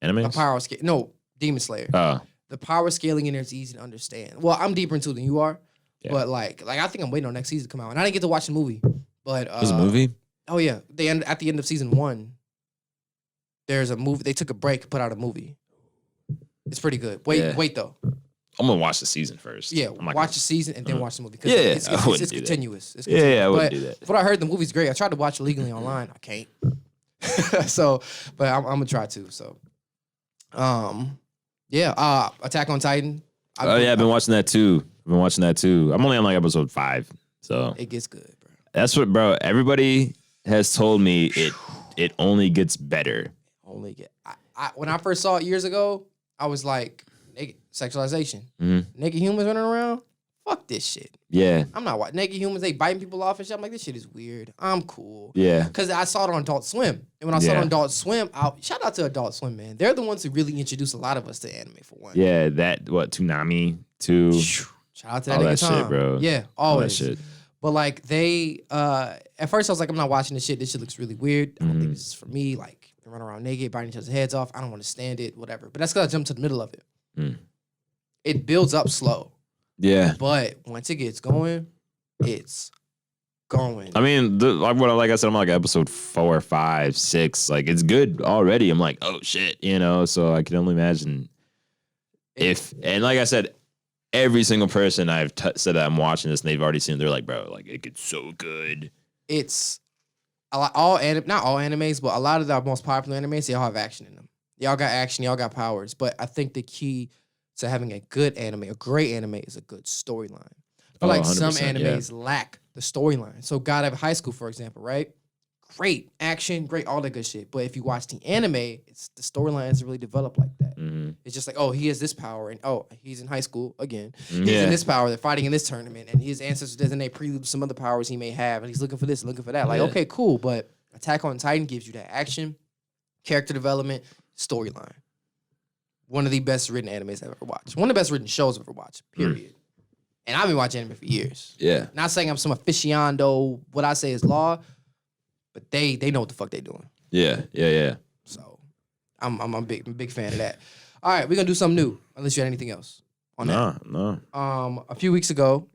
Animes? A power scale. No, Demon Slayer. Oh. The power scaling in there is easy to understand. Well, I'm deeper into it than you are. Yeah. But like I think I'm waiting on next season to come out. And I didn't get to watch the movie. But there's a movie? Oh yeah. At the end of season 1, there's a movie. They took a break, put out a movie. It's pretty good. Wait though. I'm gonna watch the season first. Yeah, watch the season and then watch the movie. Yeah, it's continuous. It's continuous. Yeah, I wouldn't do that. What I heard, the movie's great. I tried to watch it legally online. I can't. So, but I'm gonna try to. So, Attack on Titan. I've been watching that too. I'm only on like episode 5, so it gets good, bro. That's what, bro. Everybody has told me it only gets better. When I first saw it years ago, I was like, naked sexualization. Mm-hmm. Naked humans running around? Fuck this shit. Yeah. I'm not watching naked humans. They biting people off and shit. I'm like, this shit is weird. I'm cool. Yeah. Because I saw it on Adult Swim. And when I saw it on Adult Swim, shout out to Adult Swim, man. They're the ones who really introduced a lot of us to anime, for one. Yeah, Toonami, too. Shout out to that all nigga that Tom. Shit, bro. Yeah, always. All that shit. But like at first I was like, I'm not watching this shit. This shit looks really weird. I don't think this is for me. Like, they run around naked, biting each other's heads off. I don't want to stand it, whatever. But that's because I jumped to the middle of it. It builds up slow. Yeah. But once it gets going, it's going. I mean, like I said, I'm like episode 4, 5, 6. Like, it's good already. I'm like, oh shit, so I can only imagine and like I said, every single person I've said that I'm watching this and they've already seen it, they're like, bro, like it gets so good. It's not all animes, but a lot of the most popular animes, they all have action in them. Y'all got action, y'all got powers. But I think the key to having a good anime, a great anime, is a good storyline. I feel like some animes lack the storyline. So God of High School, for example, right? Great action, great, all that good shit. But if you watch the anime, the storyline isn't really developed like that. Mm-hmm. It's just like, oh, he has this power, and oh, he's in high school again. He's in this power, they're fighting in this tournament, and his ancestors designate prelude some other powers he may have, and he's looking for this, looking for that. Like, okay, cool, but Attack on Titan gives you that action, character development, storyline. One of the best written animes I've ever watched. One of the best written shows I've ever watched, period. And I've been watching anime for years. Yeah. Not saying I'm some aficionado, what I say is law, but they know what the fuck they doing. Yeah. So I'm a big fan of that. All right, we're gonna do something new. Unless you had anything else on that. No. A few weeks ago,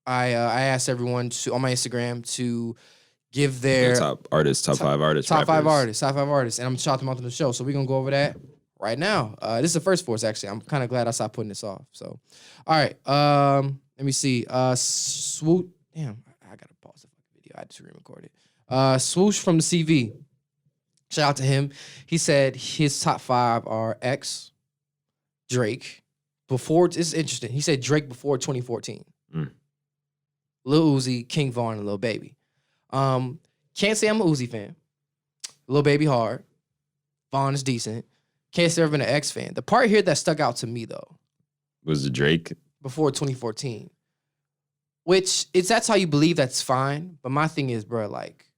I asked everyone on my Instagram to give their top 5 artists. Top 5 artists, and I'm gonna shout them out on the show. So we're gonna go over that right now. This is the first for us, actually. I'm kind of glad I stopped putting this off. So, all right. Let me see. Swoop. Damn, I gotta pause the video. I had to re-record it. Swoosh from the CV. Shout out to him. He said his top 5 are X, Drake. It's interesting. He said Drake before 2014. Lil Uzi, King Von, and Lil Baby. Can't say I'm a Uzi fan. Lil Baby hard. Von is decent. Can't say I've been an X fan. The part here that stuck out to me, though, was the Drake before 2014. Which, that's how you believe, that's fine. But my thing is, bro, like,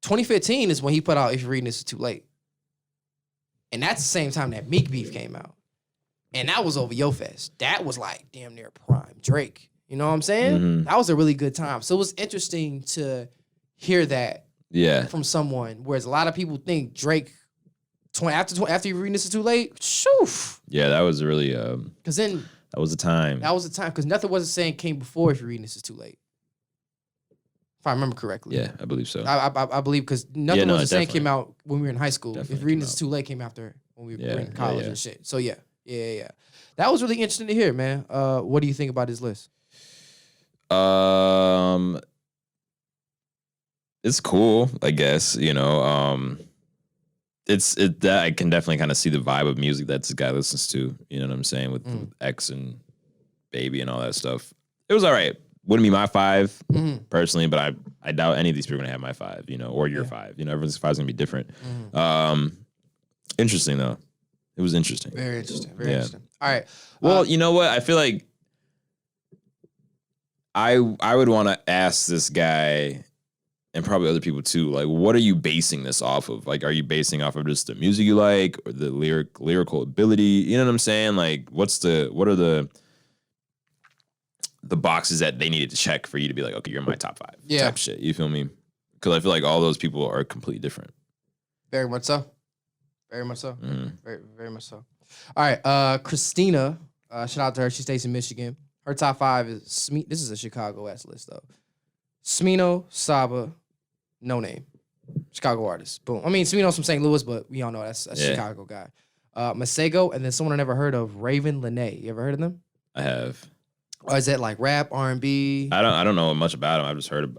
2015 is when he put out If You're Reading This, It's Too Late. And that's the same time that Meek Beef came out. And that was over Yo Fest. That was like damn near prime Drake. You know what I'm saying? Mm-hmm. That was a really good time. So it was interesting to hear that from someone. Whereas a lot of people think Drake After you reading This Is Too Late, shoo. Yeah, that was really because then that was the time. That was the time because nothing wasn't saying came before If You're Reading This Is Too Late. If I remember correctly. Yeah, I believe so. I believe because nothing wasn't saying came out when we were in high school. If You're Reading This Is Too Late came after when we were in college and shit. So yeah. That was really interesting to hear, man. What do you think about this list? It's cool, I guess. You know, that I can definitely kind of see the vibe of music that this guy listens to. You know what I'm saying with X and Baby and all that stuff. It was all right. Wouldn't be my 5 personally, but I doubt any of these people are gonna have my 5. You know, or your 5. You know, everyone's 5 is gonna be different. Interesting though. It was interesting. Very interesting. Very interesting. All right. Well, you know what? I feel like I would want to ask this guy. And probably other people too. Like, what are you basing this off of? Like, are you basing off of just the music you like, or the lyrical ability? You know what I'm saying? Like, what are the boxes that they needed to check for you to be like, okay, you're in my top 5 type shit. You feel me? Because I feel like all those people are completely different. Very much so. Very much so. Very, very much so. All right, Christina. Shout out to her. She stays in Michigan. Her top 5 is this is a Chicago ass list though. Smino, Saba, No Name. Chicago artist. Boom. I mean, Smino's from St. Louis, but we all know that's a Chicago guy. Masego, and then someone I never heard of, Raven Lene. You ever heard of them? I have. Or is that like rap, R&B? I don't know much about them. I've just heard of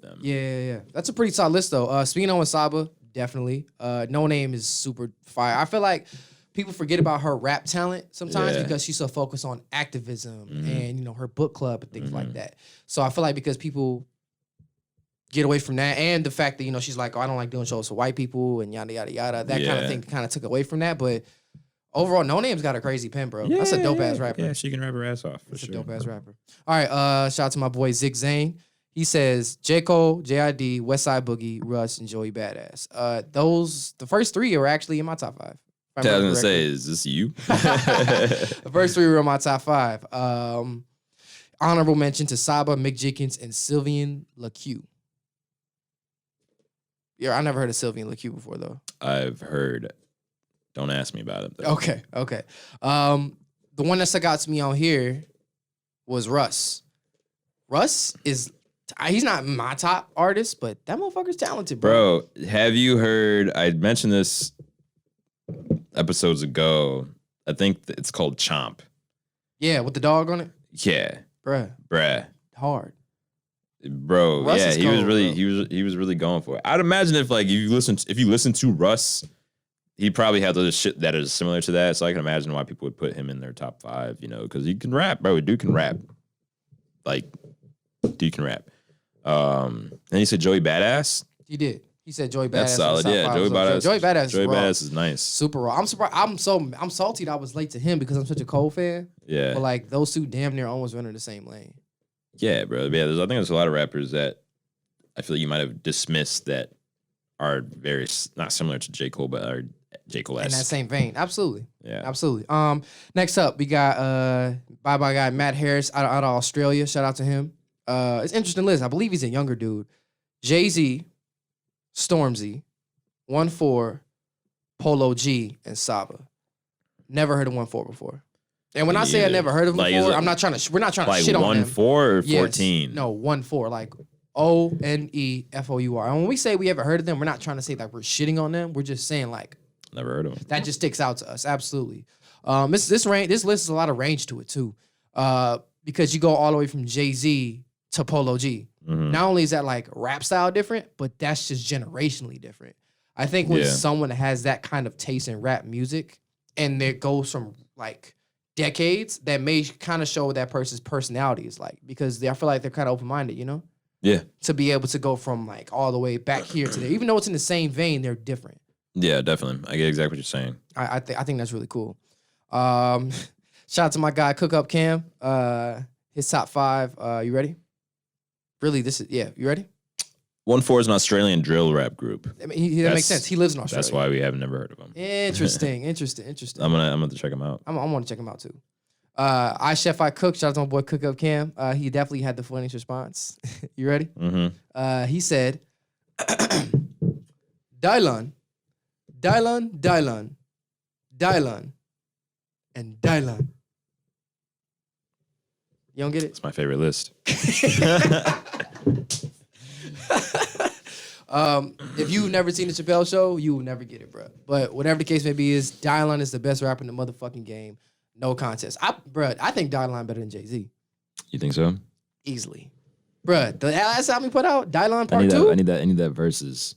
them. Yeah. That's a pretty solid list though. Smino and Saba, definitely. No Name is super fire. I feel like people forget about her rap talent sometimes because she's so focused on activism and, you know, her book club and things like that. So I feel like because people get away from that and the fact that, you know, she's like, oh, I don't like doing shows for white people and yada, yada, yada. That kind of thing kind of took away from that. But overall, No Name's got a crazy pen, bro. That's a dope-ass rapper. Yeah, she can rap her ass off. That's a dope-ass rapper. All right, shout out to my boy Zig Zane. He says J. Cole, J.I.D., Westside Boogie, Russ, and Joey Badass. The first 3 are actually in my top 5. I was going to say, is this you? The first 3 were in my top 5. Honorable mention to Saba, Mick Jenkins, and Sylvian LaQ. Yeah, I never heard of Sylvian LaQ before, though. I've heard. Don't ask me about it, though. Okay. The one that stuck out to me on here was Russ. Russ is... He's not my top artist, but that motherfucker's talented, bro. Bro, have you heard... I mentioned this episodes ago. I think it's called Chomp. Yeah, with the dog on it? Yeah. Bruh. Hard. Bro, Russ yeah, is he cold, was really bro. he was really going for it. I'd imagine if you listen to Russ, he probably had other shit that is similar to that. So I can imagine why people would put him in their top 5, you know, because he can rap, bro. Dude can rap. Like, dude can rap. And he said Joey Badass. He did. He said Joey Badass. That's solid. Yeah, Joey Badass. Joey Badass. Joey Badass is nice. Super raw. I'm surprised. I'm salty that I was late to him because I'm such a Cole fan. Yeah. But like those two damn near almost run in the same lane. Yeah, bro. Yeah, I think there's a lot of rappers that I feel like you might have dismissed that are very not similar to J. Cole, but are J. Cole-esque. In that same vein. Absolutely. Yeah. Absolutely. Next up, we got bye guy Matt Harris out of Australia. Shout out to him. It's an interesting list. I believe he's a younger dude. Jay-Z, Stormzy, 1-4, Polo G, and Saba. Never heard of 1-4 before. And when I say I never heard of him before, we're not trying to shit on him. 1-4 or 14? Yes. No, 1-4. Like ONEFOUR. And when we say we ever heard of them, we're not trying to say like we're shitting on them. We're just saying like never heard of them. That just sticks out to us. Absolutely. This list is a lot of range to it too. Because you go all the way from Jay-Z to Polo G. Mm-hmm. Not only is that like rap style different, but that's just generationally different. I think when someone has that kind of taste in rap music and it goes from like decades, that may kind of show what that person's personality is like, because I feel like they're kind of open-minded, you know? Yeah. To be able to go from like all the way back here to there. Even though it's in the same vein, they're different. Yeah, definitely. I get exactly what you're saying. I think that's really cool. Shout out to my guy, Cook Up Cam. His top 5. You ready? Really, you ready? 1-4 is an Australian drill rap group. I mean, that makes sense. He lives in Australia. That's why we have never heard of him. Interesting. I'm gonna check him out. I want to check him out too. I Chef I Cook. Shout out to my boy Cook Up Cam. He definitely had the funniest response. You ready? Mm-hmm. He said, Dylan, Dylan, and Dylan. You don't get it? It's my favorite list. If you've never seen the Chappelle Show, you will never get it, bro. But whatever the case may be, Dylan is the best rapper in the motherfucking game. No contest. I think Dylan better than Jay-Z. You think so? Easily. Bruh, the last album he put out, Dylan Part 2? I need that verses.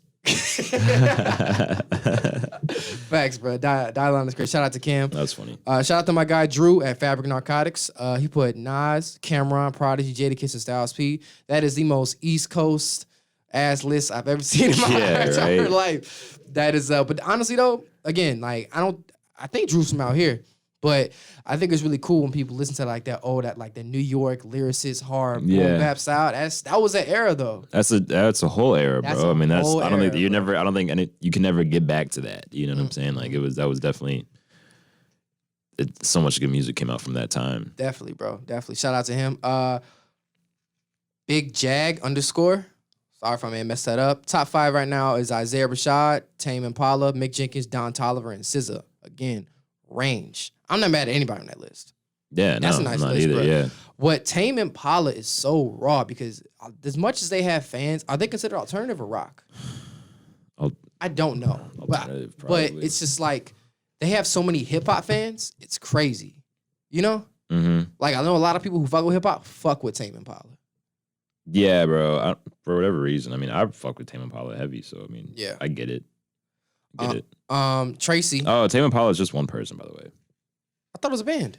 Facts, bro. Dylan is great. Shout out to Cam. That's funny. Shout out to my guy Drew at Fabric Narcotics. He put Nas, Cameron, Prodigy, Jadakiss, and Styles P. That is the most East Coast ass list I've ever seen in my entire life. That is, but honestly though, again, like I think Drew's from out here, but I think it's really cool when people listen to like that like the New York lyricist hard bap style. That was an era though. That's a whole era, bro. I mean, I don't think you can never get back to that. You know what I'm saying? Like that was definitely. So much good music came out from that time. Definitely, bro. Definitely. Shout out to him. Big Jag _ Sorry if I may have messed that up. Top 5 right now is Isaiah Rashad, Tame Impala, Mick Jenkins, Don Toliver, and SZA. Again, range. I'm not mad at anybody on that list. Yeah, that's a nice not list, either, bro. yeah. What Tame Impala is so raw because as much as they have fans, are they considered alternative or rock? I don't know. But it's just like they have so many hip hop fans. It's crazy. You know? Mm-hmm. Like I know a lot of people who fuck with hip hop fuck with Tame Impala. Yeah, bro. For whatever reason, I mean, I fuck with Tame Impala heavy, so I mean, I get it. Tracy. Oh, Tame Impala is just one person, by the way. I thought it was a band.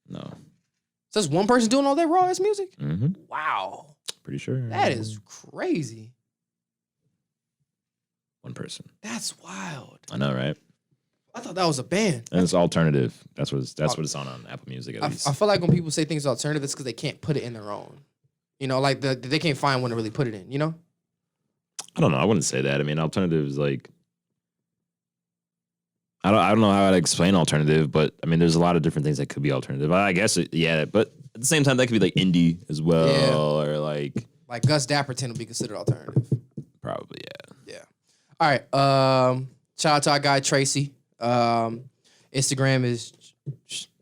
No. So there's one person doing all that raw ass music? Mm-hmm. Wow. Pretty sure. That is crazy. One person. That's wild. I know, right? I thought that was a band. And it's alternative. That's what it's on Apple Music at least. I feel like when people say things alternative, it's because they can't put it in their own. You know, like they can't find one to really put it in, you know? I don't know. I wouldn't say that. I mean, alternative is like I don't know how I'd explain alternative, but I mean there's a lot of different things that could be alternative. I guess but at the same time that could be like indie as well or like Gus Dapperton would be considered alternative. Probably, yeah. All right. Shout out to our guy Tracy. Instagram is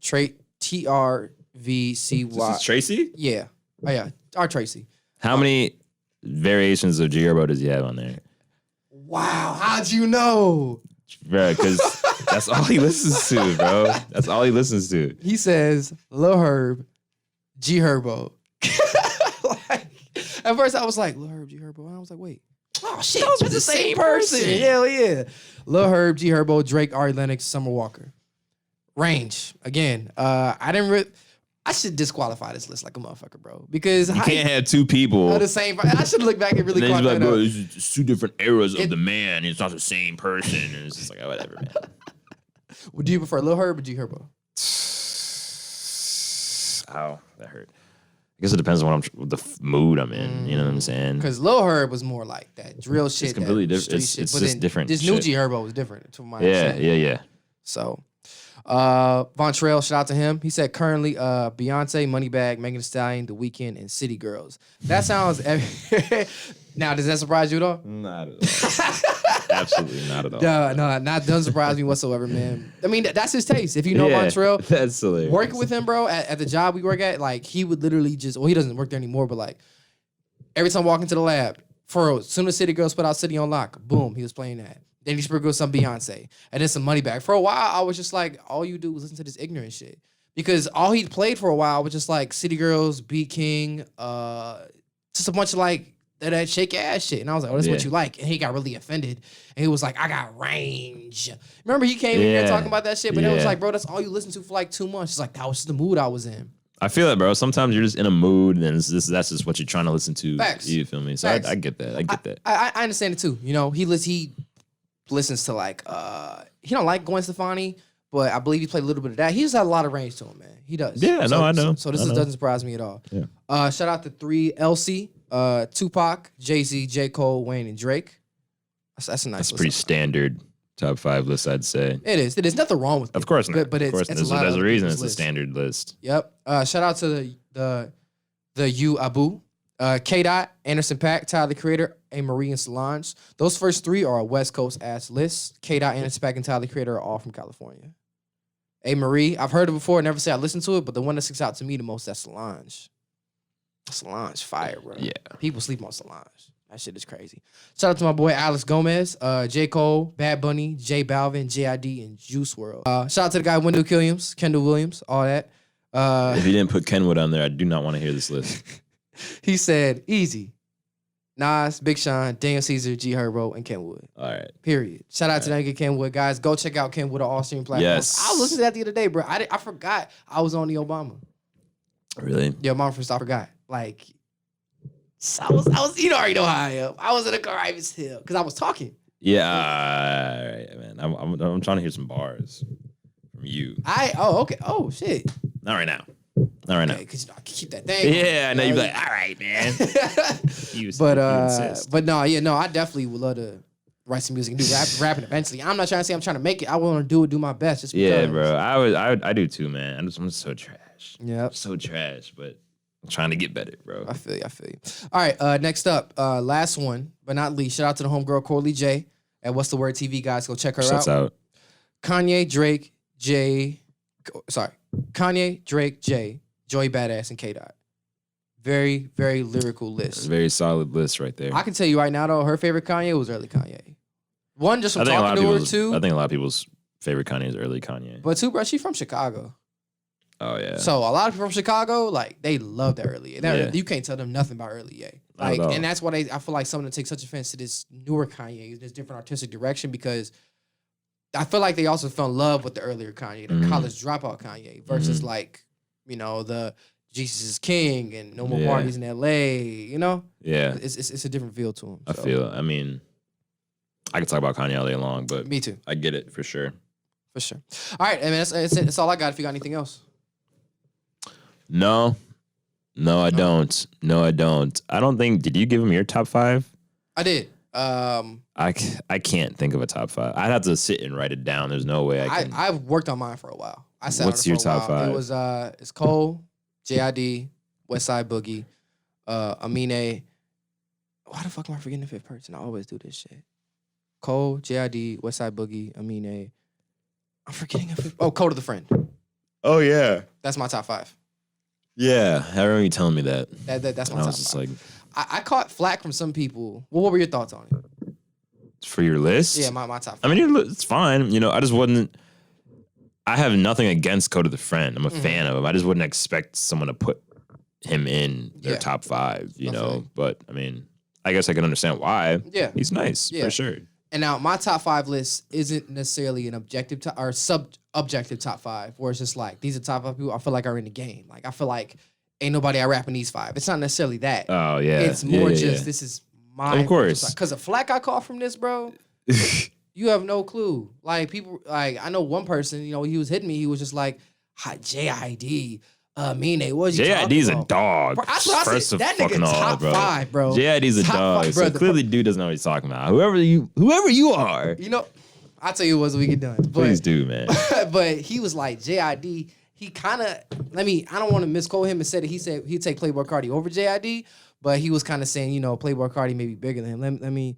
TRVCY. This is Tracy? Yeah. Oh yeah. Our Tracy. How many variations of G Herbo does he have on there? Wow. How'd you know? Bro, because that's all he listens to, bro. That's all he listens to. He says Lil Herb, G Herbo. At first I was like, Lil Herb, G Herbo. And I was like, wait. Oh shit, that's the same person. Hell yeah. Lil Herb, G Herbo, Drake, Ari Lennox, Summer Walker. Range. Again. I should disqualify this list like a motherfucker, bro. Because you can't have two people. The same. I should look back and really qualify that bro, it's two different eras of the man. It's not the same person. And it's just like, oh, whatever, man. Well, do you prefer Lil Herb or G Herbo? Ow, that hurt. I guess it depends on what the mood I'm in. You know what I'm saying? Because Lil Herb was more like that drill shit. It's completely different. It's just different. This new G Herbo was different. To my yeah. So, Von Trail, shout out to him. He said currently Beyonce, Moneybag, Megan Thee Stallion, The Weeknd, and City Girls. That sounds. Now, does that surprise you at all? Not at all. Absolutely not at all. No, doesn't surprise me whatsoever, man. I mean, that's his taste. If you know Von Trail, that's hilarious. Working with him, bro, at the job we work at, like he would literally just. Well, he doesn't work there anymore, but like every time I walk into the lab, as soon as City Girls put out City on Lock, boom, he was playing that. Then he sprinkled some Beyonce and then some Moneybag. For a while, I was just like, all you do is listen to this ignorant shit. Because all he played for a while was just like City Girls, B King, just a bunch of like that shake ass shit. And I was like, oh, that's what you like. And he got really offended. And he was like, I got range. Remember he came in here talking about that shit? But it was like, bro, that's all you listen to for like 2 months. It's like, that was just the mood I was in. I feel that, bro. Sometimes you're just in a mood, and that's just what you're trying to listen to. Facts. You feel me? So I get that. I understand it too. You know, he listens to like he don't like Gwen Stefani, but I believe he played a little bit of that. He just had a lot of range to him, man. He does. Yeah, I know. So this doesn't surprise me at all. Yeah. Shout out to 3LC, Tupac, Jay-Z, J. Cole, Wayne, and Drake. That's a nice list. That's pretty standard top 5 list, I'd say. It is. There's nothing wrong with it. Of course not. But it's there's a reason it's a standard list. Yep. Shout out to the You Abu. K-Dot, Anderson .Paak, Tyler the Creator, A. Marie, and Solange. Those first three are a West Coast ass list. K-Dot, Anderson .Paak, and Tyler the Creator are all from California. A. Marie, I've heard it before, never say I listened to it, but the one that sticks out to me the most, that's Solange. Solange, fire, bro. Yeah. People sleep on Solange. That shit is crazy. Shout out to my boy Alex Gomez, J. Cole, Bad Bunny, J Balvin, JID, and Juice WRLD. Shout out to the guy Kendall Williams, all that. If you didn't put Kenwood on there, I do not want to hear this list. He said, easy. Nas, Big Sean, Daniel Caesar, G Herbo, and Kenwood. All right. Period. Shout out to that nigga Kenwood, guys. Go check out Kenwood on all streaming platforms. Yes. I listened to that the other day, bro. I forgot I was on the Obama. Really? Yeah, Obama first. I forgot. Like, so I was. You already know how I am. I was in the car, I was still because I was talking. Yeah. All right, man. I'm trying to hear some bars from you. Okay. Oh shit. Not right now. Not right now. Because I can keep that thing. Yeah, I know you'd be like, all right, man. But no, I definitely would love to write some music and do rapping eventually. I'm not trying to say I'm trying to make it. I want to do my best. Just because. Yeah, bro. I do too, man. I'm just so trash. Yep. So trash, but I'm trying to get better, bro. I feel you. All right, next up, last one, but not least, shout out to the homegirl Corley J at What's the Word TV, guys. Go check her Shouts out. out. Kanye, Drake, Jay, Joey Badass, and K-Dot. Very, very lyrical list. Very solid list right there. I can tell you right now, though, her favorite Kanye was early Kanye. One, just from talking to her, two. I think a lot of people's favorite Kanye is early Kanye. But two, bro, she's from Chicago. Oh, yeah. So a lot of people from Chicago, like, they love that early. Yeah. You can't tell them nothing about early Ye. Like, and that's why I feel like some of them take such offense to this newer Kanye, this different artistic direction, because I feel like they also fell in love with the earlier Kanye, the college dropout Kanye, versus like, the Jesus is King and No More Parties in LA, Yeah. It's a different feel to him. I feel, I could talk about Kanye all day long, but me too. I get it for sure. For sure. All right, I mean, that's all I got. If you got anything else. No, I don't. I don't think. Did you give him your top 5? I did. I can't think of a top 5. I'd have to sit and write it down. There's no way I can. I've worked on mine for a while. What's your top 5? It was it's Cole, JID, Westside Boogie, Amine. Why the fuck am I forgetting the fifth person? I always do this shit. Cole, JID, Westside Boogie, Amine. I'm forgetting a fifth. Oh, Code of the Friend. Oh yeah, that's my top 5. Yeah, I remember you telling me that. That's my top 5. Just like, I caught flack from some people. Well, what were your thoughts on it? For your list? Yeah, my top 5. I mean, it's fine. I just wasn't. I have nothing against Code of the Friend. I'm a fan of him. I just wouldn't expect someone to put him in their top 5. But I mean, I guess I can understand why. Yeah, he's nice for sure. And now my top 5 list isn't necessarily an objective or sub-objective top 5, where it's just like, these are top 5 people I feel like are in the game. Like, I feel like ain't nobody I rap in these 5. It's not necessarily that. Oh, yeah. It's more this is my... Of course. Because the flack I caught from this, bro, you have no clue. Like, people... Like, I know one person, he was hitting me. He was just like, JID... Mine, what you JID's a dog. Bro, first of that fucking nigga all, top bro. 5, bro. JID's a dog. 5, so clearly, dude doesn't know what he's talking about. Whoever you are. I'll tell you what we get done. But, please do, man. But he was like, JID, he kind of, I don't want to misquote him and say that he said he'd take Playboy Cardi over JID, but he was kind of saying, Playboy Cardi may be bigger than him. Let me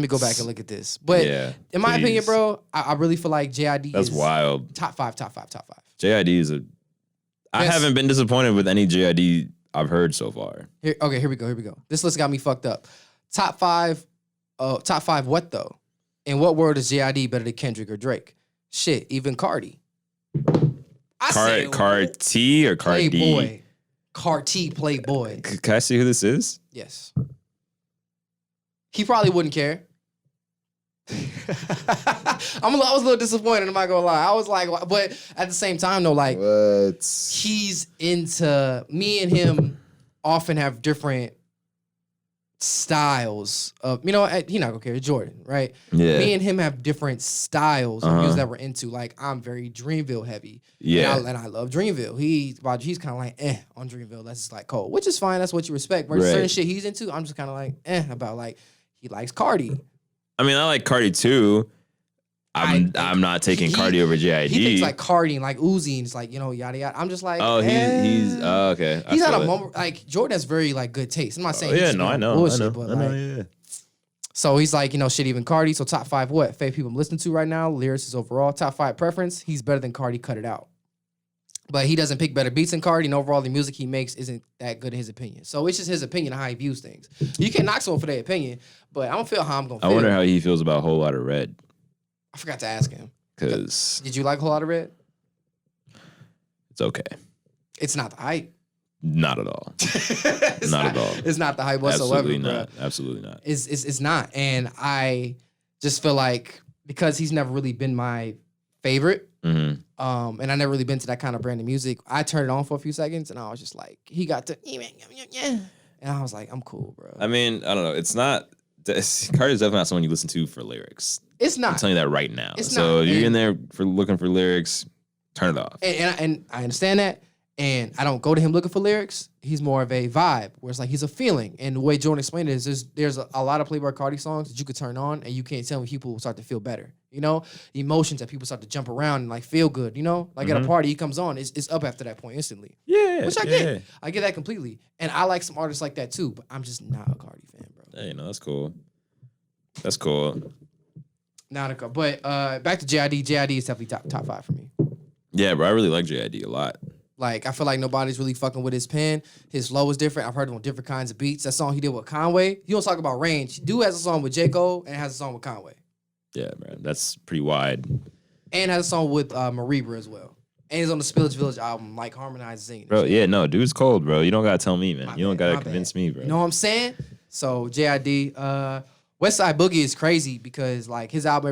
go back and look at this. But in my opinion, bro, I really feel like JID That's wild. Top 5. JID is I haven't been disappointed with any JID I've heard so far. Here we go. This list got me fucked up. Top 5 what though? In what world is JID better than Kendrick or Drake? Shit, even Cardi. Carti or Cardi? Playboy. Carti Playboy. Can I see who this is? Yes. He probably wouldn't care. I was a little disappointed, I'm not gonna lie. I was like, but at the same time though, like, what? He's into, me and him often have different styles of, he not gonna care, Jordan, right? Yeah. Me and him have different styles of music that we're into. Like, I'm very Dreamville heavy. Yeah. And I love Dreamville. He's kind of like, on Dreamville. That's just like cold, which is fine. That's what you respect. But certain shit he's into, I'm just kind of like, about, like, he likes Cardi. I mean, I like Cardi too, I'm not taking Cardi over JID. He thinks like Cardi and like Uzi and it's like, you know, yada yada. I'm just like, he's okay. He's not a moment like Jordan has very like good taste. I'm not saying I know. Bullshit, but like, so he's like, you know, shit, even Cardi. So top 5 what? Favorite people I'm listening to right now, lyricists overall. Top 5 preference, he's better than Cardi, cut it out. But he doesn't pick better beats than Cardi, and overall the music he makes isn't that good in his opinion. So it's just his opinion on how he views things. You can't knock someone for their opinion, but I don't feel how I'm going to feel. I wonder how he feels about Whole Lotta Red. I forgot to ask him. Because... Did you like Whole Lotta Red? It's okay. It's not the hype. Not at all. not at all. It's not the hype whatsoever. Absolutely not. Absolutely not. It's not. And I just feel like because he's never really been my favorite, and I never really been to that kind of brand of music, I turned it on for a few seconds and I was just like, he got to, and I was like, I'm cool, bro. I mean, I don't know. It's not, Cardi's definitely not someone you listen to for lyrics. It's not. I'm telling you that right now. It's so not. You're in there for looking for lyrics, turn it off. And I understand that. And I don't go to him looking for lyrics. He's more of a vibe where it's like he's a feeling. And the way Jordan explained it is there's a lot of Playboi Carti songs that you could turn on and you can't tell when people start to feel better. You know, emotions that people start to jump around and like feel good. You know, like at a party, he comes on, it's up after that point instantly. Yeah, which I get. I get that completely. And I like some artists like that too. But I'm just not a Cardi fan, bro. Hey, no, that's cool. That's cool. Not a but back to JID. JID is definitely top 5 for me. Yeah, bro, I really like JID a lot. Like, I feel like nobody's really fucking with his pen. His flow is different. I've heard him on different kinds of beats. That song he did with Conway. You don't talk about range. Dude has a song with J. Cole and has a song with Conway. Yeah, man. That's pretty wide. And has a song with Mariba as well. And he's on the Spillage Village album, like harmonized singing. Bro, yeah, no, dude's cold, bro. You don't gotta tell me, man. You don't gotta convince me, bro. You know what I'm saying? So, JID. West Side Boogie is crazy because, like, his album,